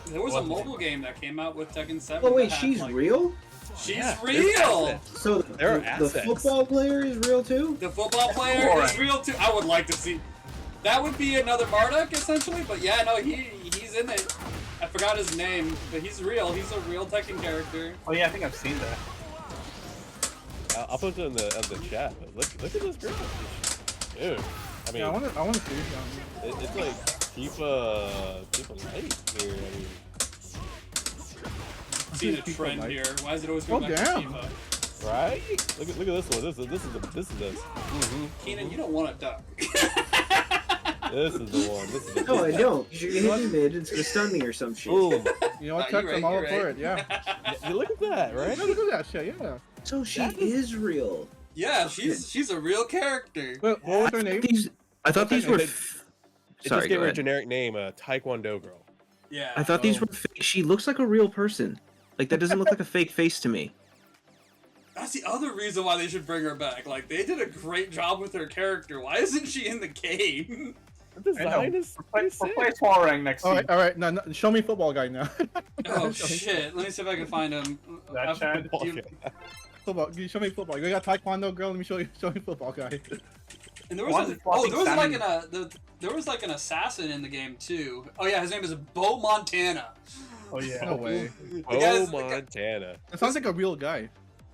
There was a mobile game that came out with Tekken 7. Oh wait, that had, she's like, real? She's Yeah, real! So There are the assets. football player is real too? The football player is real too. I would like to see. That would be another Marduk essentially, but yeah, no, he's in it. I forgot his name, but he's real. He's a real Tekken character. Oh yeah, I think I've seen that. I'll put it in the chat. But look at this girl. Dude. I mean, Yeah, I want to see it. it's like keep light here. I mean, Seen a trend here. Why is it always going Oh, back damn. to FIFA? right? Look at this one. This is this. Keenan, you don't want to duck. This is the one. This is the No, I don't. You're gonna hit me mid, it's gonna stun me or some shit. Boom. You know what, You're Chuck? right, I'm all you're up for right. it, yeah. You look at that, right? No, look at that shit, yeah. So she is real. Yeah, she's a real character. What was her name? I thought these were Sorry, just go gave her a ahead. generic name, Taekwondo girl. Yeah. I thought these Oh. were fake. She looks like a real person. Like, that doesn't look like a fake face to me. That's the other reason why they should bring her back. Like, they did a great job with her character. Why isn't she in the game? The I know. design is We're pretty sick. playing small rank next All right, season. all right. Now, show me football guy now. Oh shit! Let me see if I can find him. That Chad? Do you- Football. Show me football. You got Taekwondo girl. Let me show you. Show me football guy. And there was One a, flopping there was like salmon. there was like an assassin in the game too. Oh yeah, his name is Bo Montana. Oh yeah. No way. The Oh, guy's- Montana. It sounds like a real guy.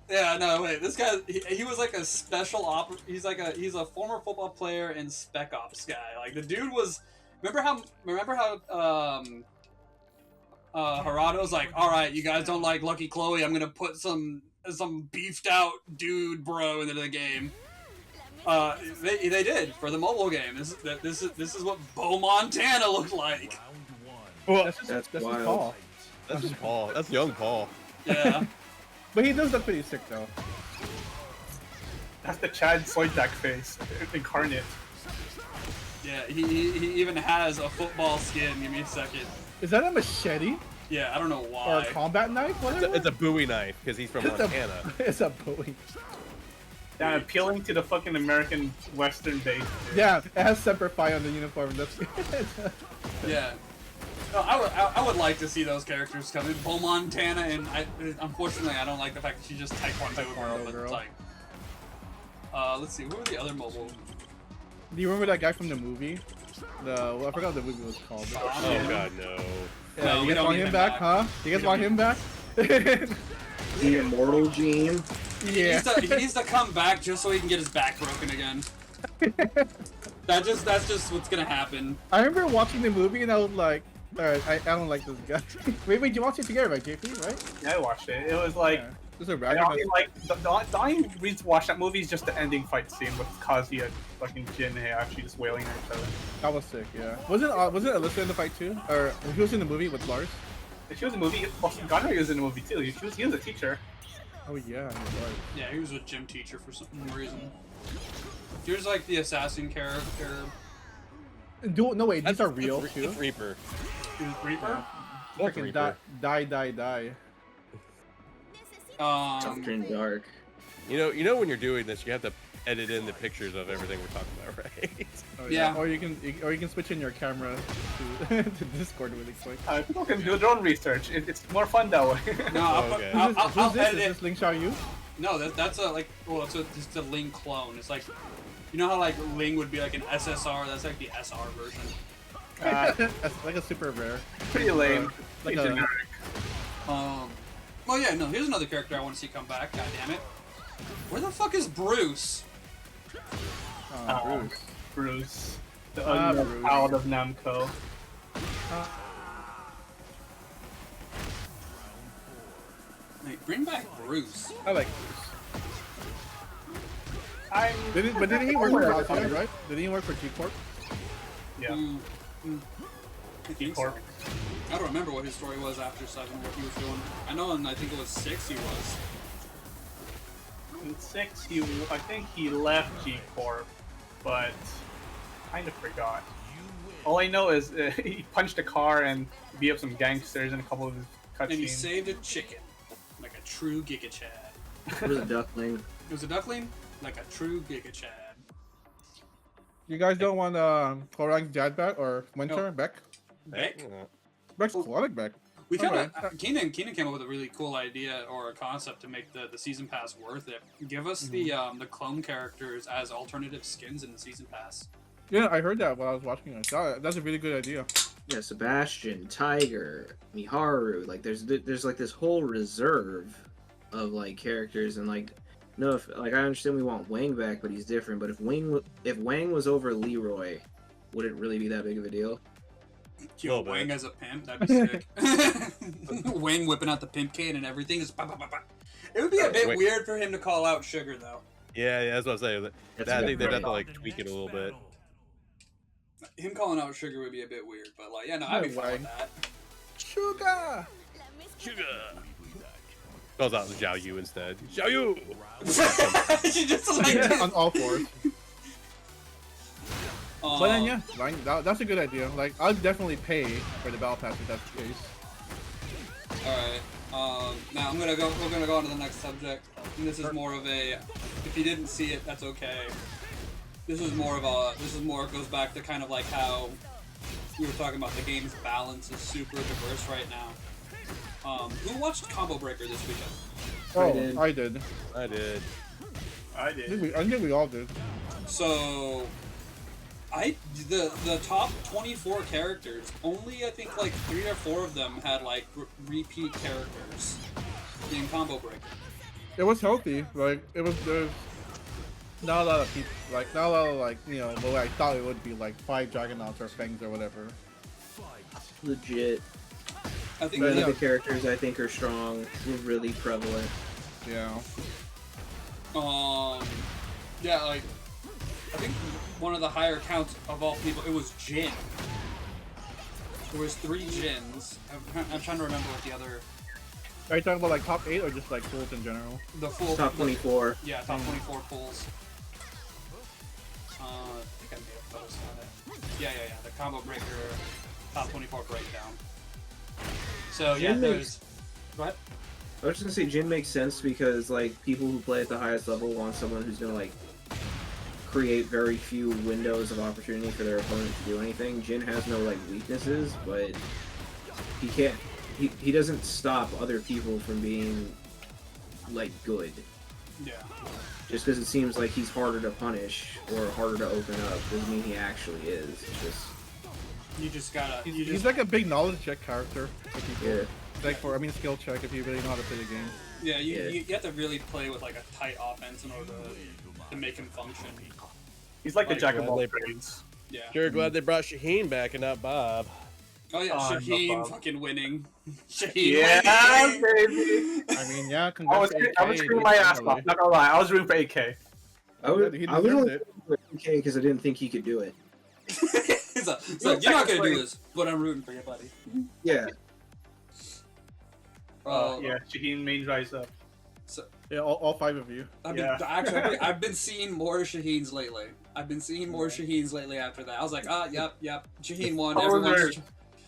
Yeah, no, wait. This guy, he was like a special he's a former football player and spec ops guy. Like the dude was. Remember how Harado's like, all right, you guys don't like Lucky Chloe. I'm gonna put some beefed out dude bro into the game. They did for the mobile game. This is what Bo Montana looked like. Well, That's just wild. Paul. that's just Paul. That's young Paul. Yeah. But he does look pretty sick though. That's the Chad Soydak face incarnate. Yeah, he even has a football skin. Give me a second. Is that a machete Yeah, I don't know or why. a combat knife? Whatever. It's a Bowie knife because he's from It's a- Montana. It's a Bowie. Yeah, appealing to the fucking American Western base. Dude. Yeah, it has Semper Fi on the uniform. That's Yeah. No, I would like to see those characters come in. Bo Montana, and unfortunately, I don't like the fact that she just Taekwondo girl. But it's like, let's see, who are the other mobile? Do you remember that guy from the movie? I forgot what the movie was called. Oh god, no. Yeah, No, we you guys don't want need him him back, back. huh? You guys We want don't him back? The immortal Gene. Yeah. He needs to come back just so he can get his back broken again. That's just what's gonna happen. I remember watching the movie and I was like, alright, I don't like this guy. wait, you watched it together, right, JP, right? Yeah, I watched it. It was like, Yeah. This is a I random. only like the only reason to watch that movie is just the ending fight scene with Kazi and fucking Jinhei actually just wailing at each other. That was sick, yeah. Wasn't Alyssa in the fight too? Or he was in the movie with Lars? If she was in the movie, well, Gunray was in the movie too. He was a teacher. Oh yeah, he was. Yeah, he was a gym teacher for some reason. Here's like the assassin character. No wait, these are real It's too. Reaper. Reaper. That's Freaking Reaper. die. Something dark. You know when you're doing this, you have to edit in the pictures of everything we're talking about, right? Oh, Yeah. Or you can switch in your camera to, to Discord really quick. People can do their own research. It's more fun that way. No, I'll, Okay. I'll Who's this? edit Is it. this Ling Xiaoyu? No, that's a like. Well, it's just a Ling clone. It's like, you know how like Ling would be like an SSR. That's like the SR version. That's like a super rare. Pretty lame. Like Pretty a- generic. Oh yeah, no. Here's another character I want to see come back. God damn it. Where the fuck is Bruce? Bruce. Bruce. The Bruce. child of Namco. Like, bring back Bruce. I like Bruce. Didn't he work for Alpha, right? Didn't he work for G Corp? Yeah. I think so. Corp. I don't remember what his story was after 7, what he was doing. I know in, I think it was 6 he was. In 6, I think he left G Corp, but kind of forgot. All I know is he punched a car and beat up some gangsters in a couple of his And he cutscenes. saved a chicken. Like a true Giga Chad. It was a duckling. It was a duckling? Like a true Giga Chad. You guys don't want Korang's dad back or Winter No. Beck? Beck? Beck's cool. I like Beck. We kind Okay. of Keenan came up with a really cool idea or a concept to make the season pass worth it. Give us the clone characters as alternative skins in the season pass. Yeah, I heard that while I was watching it. That's a really good idea. Yeah, Sebastian, Tiger, Miharu. Like, there's like this whole reserve of like characters, and like, no, if like I understand we want Wang back, but he's different. But if Wang was over Leroy, would it really be that big of a deal? Yo, Little Wang bit. as a pimp, that'd be sick. Wang whipping out the pimp cane and everything is bah, bah, bah, bah. It would be a bit Wait. weird for him to call out Sugar though. Yeah, that's what I'm saying. That's I a think good they'd have to point. like tweak it a little bit. Him calling out Sugar would be a bit weird, but like, yeah, no, I'd be No fine way. with that. Sugar. Sugar. Calls out Zhao Yu instead. Zhao Yu. She just like On all fours. But then yeah, like, that's a good idea. Like I'll definitely pay for the battle pass if that's the case. All right. Now we're gonna go on to the next subject. And this is more of a, if you didn't see it, that's okay. This is more goes back to kind of like how we were talking about the game's balance is super diverse right now. Who watched Combo Breaker this weekend? Oh, I did. I did. I did. I think we all did. So, the top 24 characters, only I think like 3 or 4 of them had like repeat characters in Combo Breaker. It was healthy. Like there's not a lot of people. Like not a lot of like what I thought it would be, like 5 Dragonauts or Fangs or whatever. Legit. I think None of the characters I think are strong were really prevalent. Yeah. Yeah, like I think one of the higher counts of all people, it was Jin. There was 3 Jins. I'm trying to remember what the other. Are you talking about like top 8 or just like pools in general? The full Top 24. Yeah, top 24 pools. I think I made a post on it. Yeah. The Combo Breaker top 24 breakdown. So yeah, Jin there's. What? I was just gonna say Jin makes sense because like people who play at the highest level want someone who's gonna like create very few windows of opportunity for their opponent to do anything. Jin has no like weaknesses, but he can't. He doesn't stop other people from being like good. Yeah. Just because it seems like he's harder to punish or harder to open up doesn't mean he actually is. It's just You just gotta. He's like a big knowledge check character for people. yeah. Like skill check if you really know how to play the game. Yeah, you have to really play with like a tight offense in order to make him function. He's like the jack of all they- trades. Yeah. Sure glad they brought Shaheen back and not Bob. Oh yeah, Oh, Shaheen Bob. fucking winning. Shaheen Yeah, winning. baby. I mean, yeah, I was screaming my ass off. Not gonna lie, I was rooting for AK. I was He only deserved it. okay because I didn't think he could do it. He's like, you're not gonna do this, but I'm rooting for you, buddy. Yeah. Yeah, Shaheen main rise up. Yeah, all 5 of you. Yeah. I've been seeing more Shaheens lately. After that. I was like, yep. Shaheen won. Everyone's.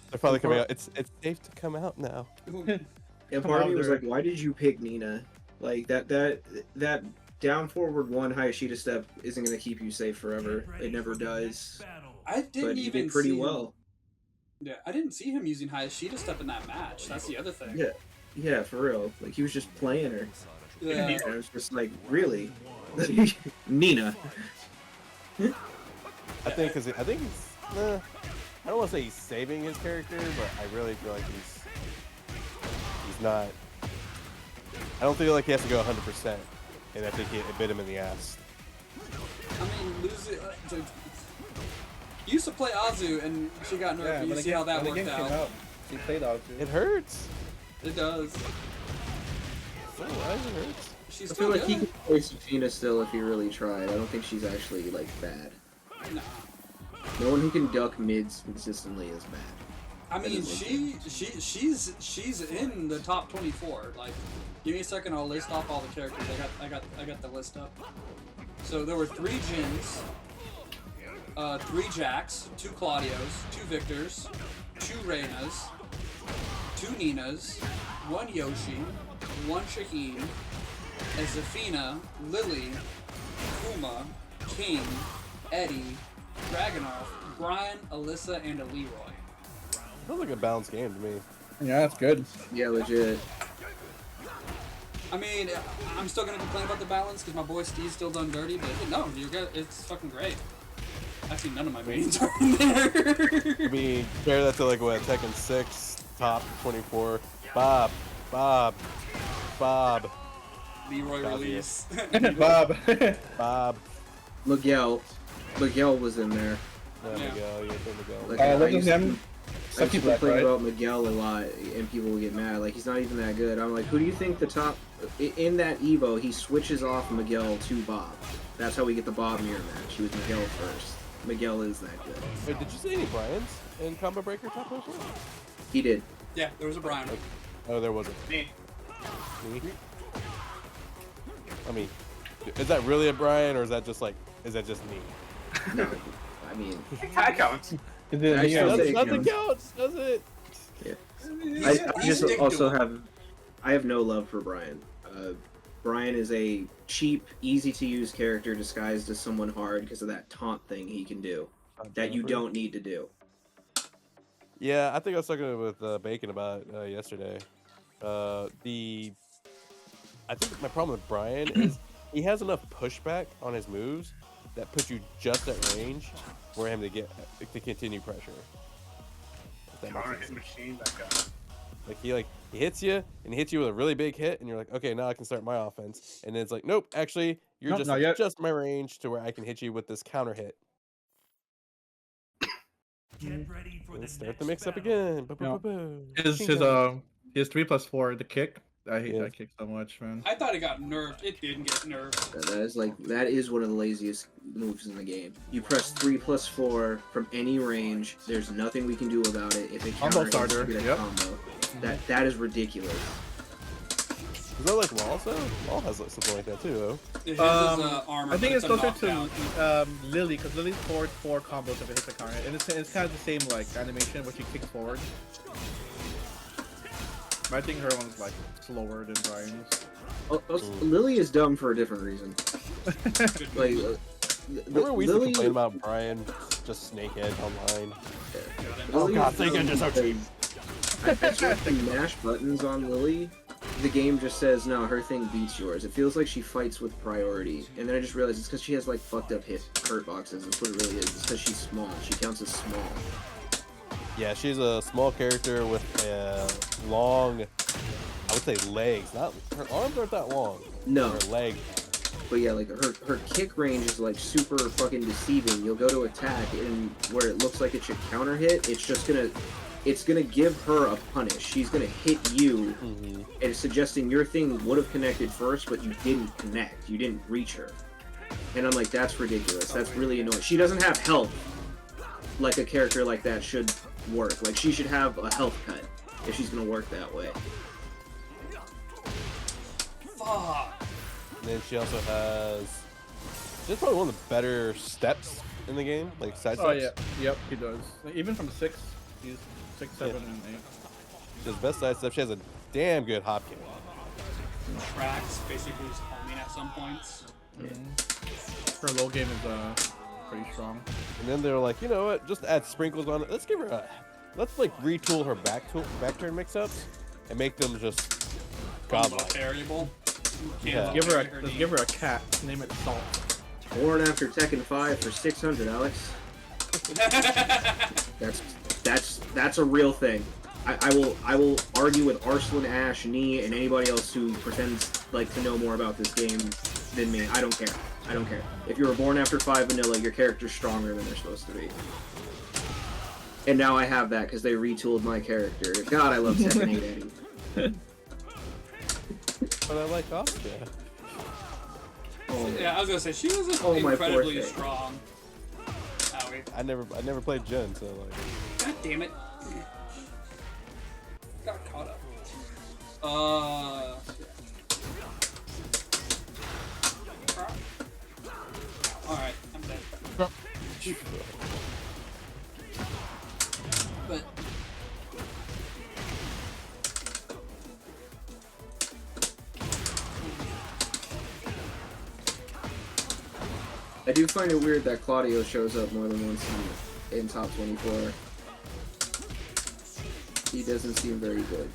They're finally coming out. It's safe to come out now. And part of me was like, why did you pick Nina? Like that down forward 1 Hayashida step isn't gonna keep you safe forever. It never does. I didn't But he even did pretty see well. Yeah, I didn't see him using Hayashida step in that match. That's the other thing. Yeah, for real. Like he was just playing her. Yeah. And I was just like, really? Nina. I think he's. I don't want to say he's saving his character, but I really feel like he's not. I don't feel like he has to go 100%, and I think it bit him in the ass. I mean, losing. He used to play Azu, and she got nerfed. You see how that worked out. She played out too. It hurts. It does. So why does it hurt? She's I still feel like he good. could play Safina still if he really tried. I don't think she's actually like bad. Nah. No one who can duck mids consistently is bad. I mean, she's in the top 24. Like, give me a second, I'll list off all the characters. I got the list up. So there were 3 Jins, 3 Jacks, 2 Claudios, 2 Victors, 2 Reynas, 2 Ninas, 1 Yoshi, 1 Shaheen, a Zafina, Lily, Kuma, King, Eddie, Dragunov, Brian, Alyssa, and a Leroy. Feels like a balanced game to me. Yeah, that's good. Yeah, legit. I mean, I'm still gonna complain about the balance because my boy Steve's still done dirty, but no, you're good. It's fucking great. Actually, none of my mains are in there. I mean, compare that to like what Tekken 6 top 24. Bob. Leroy release. Bob. Miguel was in there. Yeah, Yeah. Miguel, Miguel. Like, Look I at used him. to Sucky Black, complain right? about Miguel a lot, and people would get mad. Like, he's not even that good. I'm like, who do you think the top... In that Evo, he switches off Miguel to Bob. That's how we get the Bob mirror match. He was Miguel first. Miguel is that good. Wait, did you see any Bryans in Combo Breaker top 24? He did. Yeah, there was a Brian. Oh, there wasn't. Me. Me? I mean, is that really a Brian, or is that just me? No, mean, That counts. It did, I yeah, still say- Nothing counts, does it? I just stick to also him. have no love for Brian. Brian is a cheap, easy to use character disguised as someone hard because of that taunt thing he can do that you don't need to do. Yeah, I think I was talking with Bacon about it yesterday. I think my problem with Brian is he has enough pushback on his moves that puts you just at range for him to continue pressure. If that makes Alright, sense. machine that guy. Like he hits you and he hits you with a really big hit, and you're like, okay, now I can start my offense. And then it's like, nope, actually, you're Nope, just not yet. just my range to where I can hit you with this counter hit. Get ready for the And start next the mix up battle. again. His 3+4, the kick. I hate Yeah. that kick so much, man. I thought it got nerfed. It didn't get nerfed. That is one of the laziest moves in the game. You press 3+4 from any range. There's nothing we can do about it. If it Combo counter hits, starter, you get a yep. combo. That is ridiculous. Is that like Law? So Law has like something like that too, though. His armor. I think but it's closer a knockdown. to Lily, because Lily forward 4 combos if it hits a counter, and it's kind of the same like animation, but she kicks forward. But I think her one's like slower than Brian's. Lily is dumb for a different reason. Like, Remember we used to Lily, complain about Brian just snake edge online. Lily God, is Snake dumb Edge is so cheap. because if you mash buttons on Lily, the game just says no, her thing beats yours. It feels like she fights with priority, and then I just realized it's because she has like fucked up hurt boxes. That's what it really is. It's because she's small. She counts as small. Yeah, she's a small character with long, I would say legs. Not her arms aren't that long. No, Her leg. but yeah, like her kick range is like super fucking deceiving. You'll go to attack, and where it looks like it should counter hit, it's gonna give her a punish. She's gonna hit you, and it's suggesting your thing would have connected first, but you didn't connect. You didn't reach her. And I'm like, that's ridiculous. That's really annoying. She doesn't have health like a character like that should work. Like, she should have a health cut if she's gonna work that way. Fuck. And then she also has. She's probably one of the better steps in the game, like side Oh steps. yeah, yep, he does. Even from 6, he's 6, 7, and 8. She has best side step. She has a damn good hop kick. Tracks basically just homing at some points. Her low game is pretty strong. And then they're like, you know what? Just add sprinkles on it. Let's give her a. Let's like retool her back turn mix-ups and make them just godlike. Variable. Yeah. Let's give her a cat. Name it Salt. Born after Tekken 5 for 600, Alex. That's a real thing. I will argue with Arslan, Ash, Nee, and anybody else who pretends like to know more about this game than me. I don't care. I don't care. If you were born after 5 vanilla, your character's stronger than they're supposed to be. And now I have that because they retooled my character. God, I love Tekken 8 Eddie. But I like Oscar. Oh, Yeah, I was gonna say she was Oh, my incredibly poor thing. strong. Owie. I never played Jen, so like. God damn it. Got caught up. Alright, I'm dead. But I do find it weird that Claudio shows up more than once in top 24. He doesn't seem very good.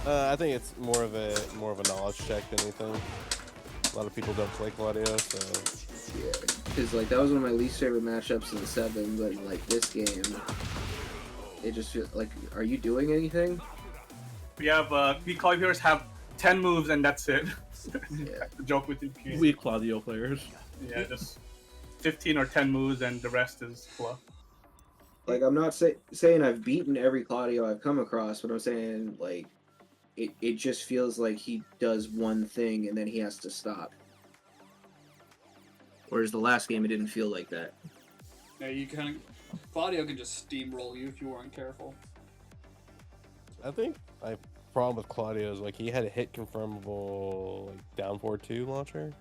I think it's more of a knowledge check than anything. A lot of people don't play Claudio, so Yeah, because like that was one of my least favorite matchups in 7, but in, like this game, it just feels like, are you doing anything? We have we Call viewers have 10 moves and that's it. Yeah. The joke with the community. Weak Claudio players. Yeah, just 15 or 10 moves and the rest is fluff. Like, I'm not saying I've beaten every Claudio I've come across, but I'm saying like it just feels like he does one thing and then he has to stop. Whereas the last game, it didn't feel like that. yeah, you kind of Claudio can just steamroll you if you weren't careful. I think my problem with Claudio is like he had a hit confirmable like down 4-2 launcher.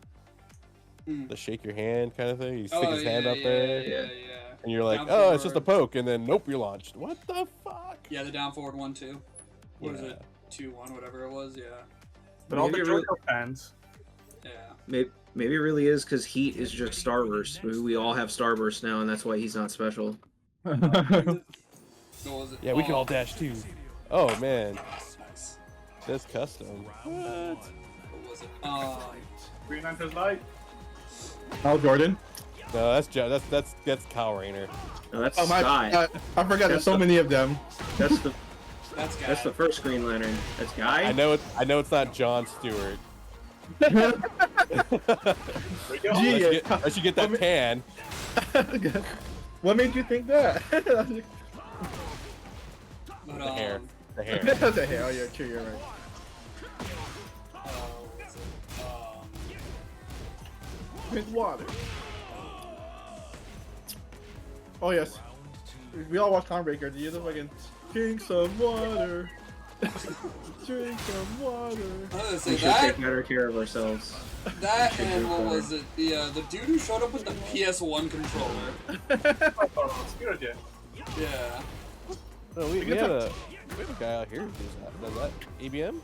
Mm. The shake your hand kind of thing. You stick Oh, his hand yeah, up there. Yeah. And you're like, Down oh, it's just a forward. poke, and then nope, you're launched. What the fuck? Yeah, the down forward 1-2. What was Yeah. it? 2-1, whatever it was. Yeah. But all the Maybe it really- JoJo fans. Yeah. Maybe it really is because Heat is just Starburst. Maybe we all have Starburst now, and that's why he's not special. What was it? Yeah, we can all dash too. Oh man, Nice. that's custom. What? What was it? Green Lantern's light. Al Jordan. No, that's Kyle Rayner. No, that's Oh my! Sky. I forgot. There's so many of them. That's the that's the first Green Lantern. That's Guy. I know it's not John Stewart. Gee, I should get that tan. what made you think that? But, The hair. The hair. That's a hair. Oh, yeah, true. You're right. what was it? Drink water. Oh yes. We all watch Breaker. Do you just fucking drink some water? Drink some water. I was gonna We say should that. take better care of ourselves. That should and do what better. was it? The dude who showed up with the PS1 controller. Oh, Spirit Jet. Yeah. Oh, we have a guy out here who does that. EBM?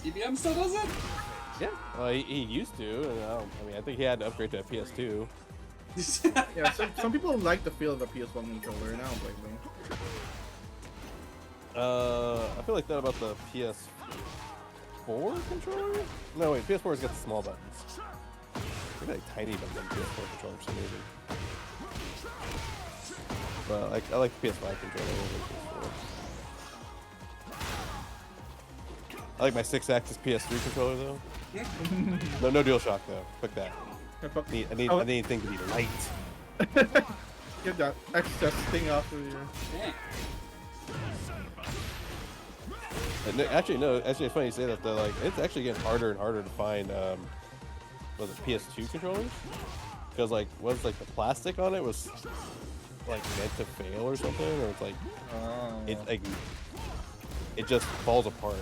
EBM still does it? Yeah. Well, he used to. And, I mean, I think he had to upgrade to a PS2. Yeah, some people like the feel of a PS1 controller, and I don't blame them. I feel like that about the PS4 controller? No, wait, PS4's got the small buttons. They're like tiny buttons on PS4 controller for some reason. But I like the PS5 controller over the PS4. I like my 6-axis PS3 controller though. No DualShock though. Fuck that. I need things to be light. Get that excess thing off of your. Yeah. Actually, it's funny you say that though. Like, it's actually getting harder and harder to find was it PS2 controllers? Because like, was like the plastic on it was like meant to fail or something, or it's like it just falls apart.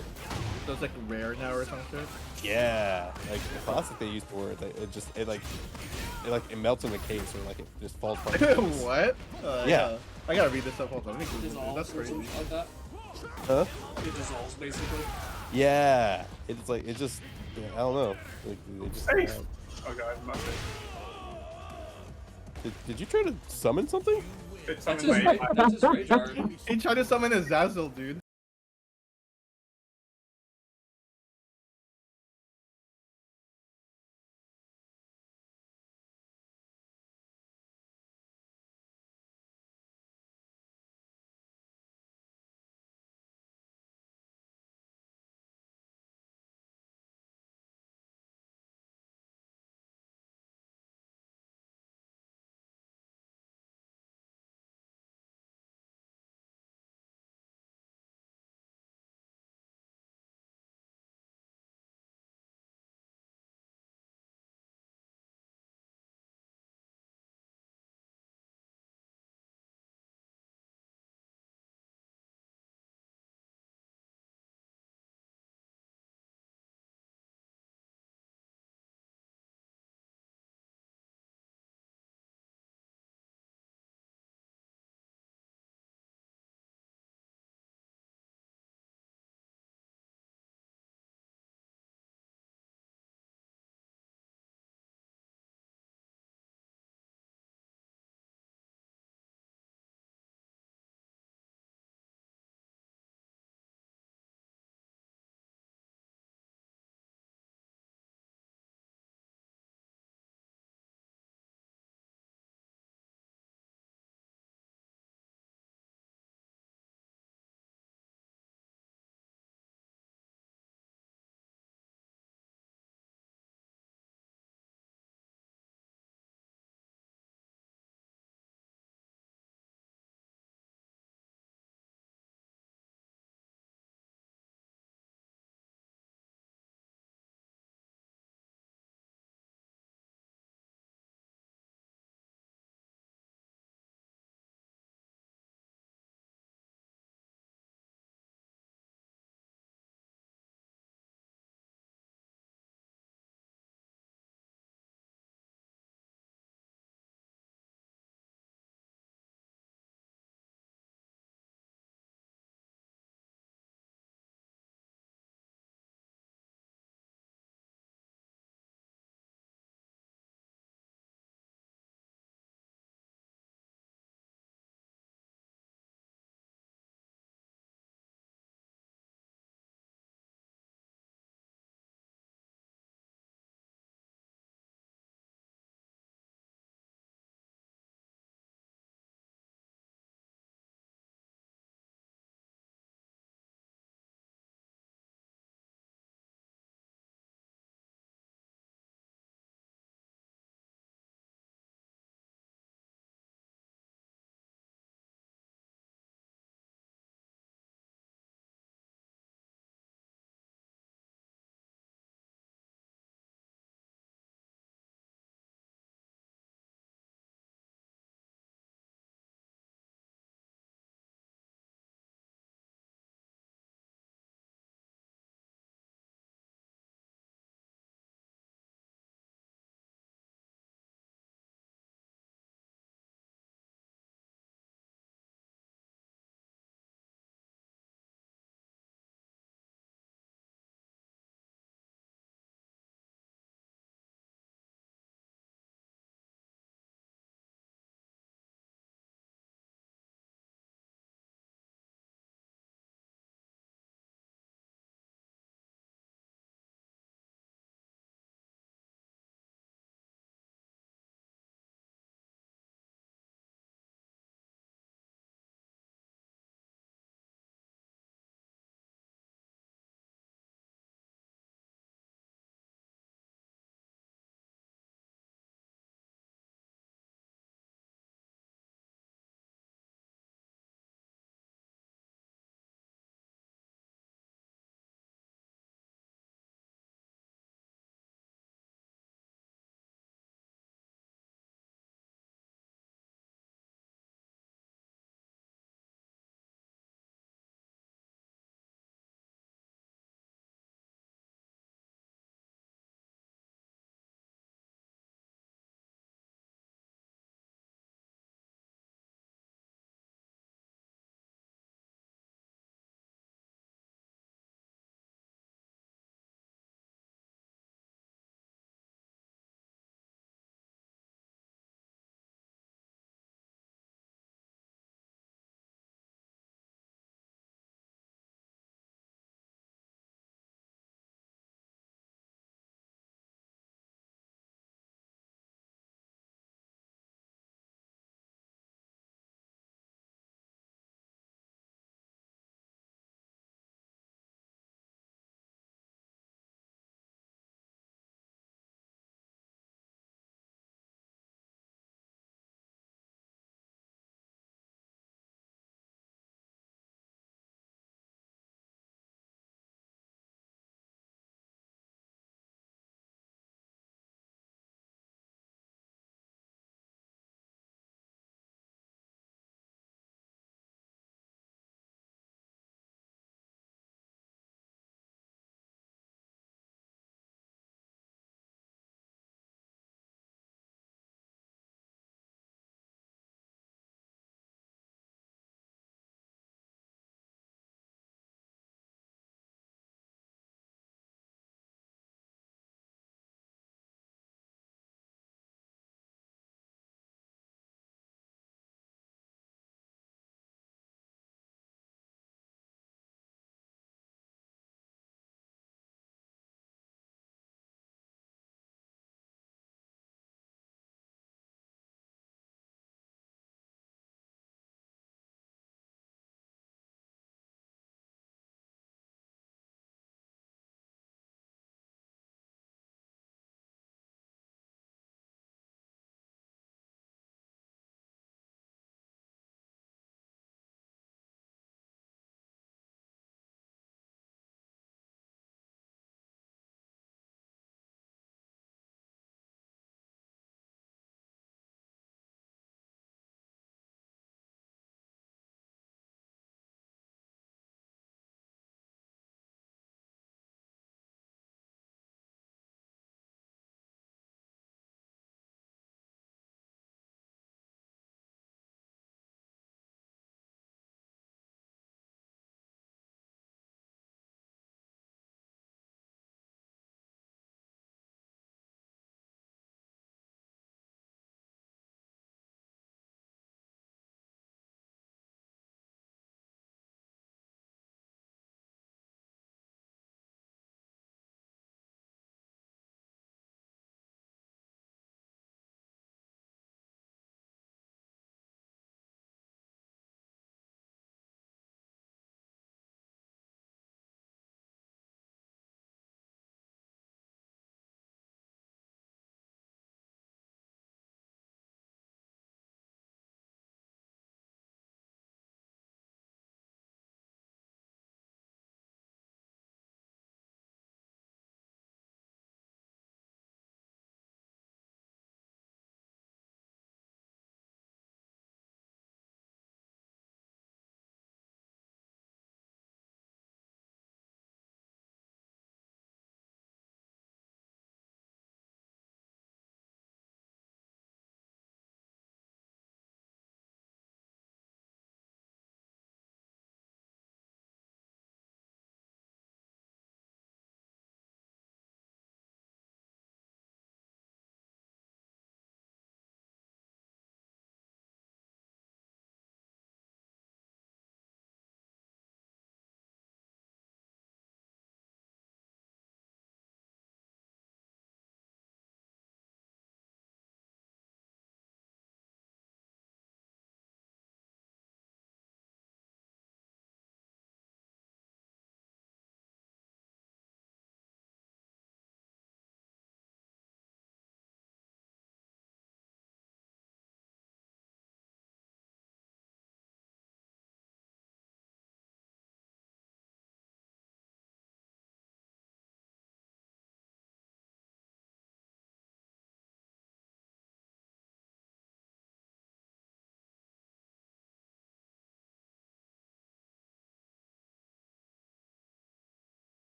So it's like rare now or something. Yeah, like the plastic they used for it, it melts in the case or like it just falls apart. What? Yeah. I gotta read this up. Hold on. Let me Google this. Dissolves That's or crazy. something like that. Huh? It dissolves basically. Yeah, it's like it just I don't know. Like, it just, Safe. Oh god, I'm not safe. did you try to summon something? It's That's something his, like that's his rage art. He tried to summon a Zazzle, dude.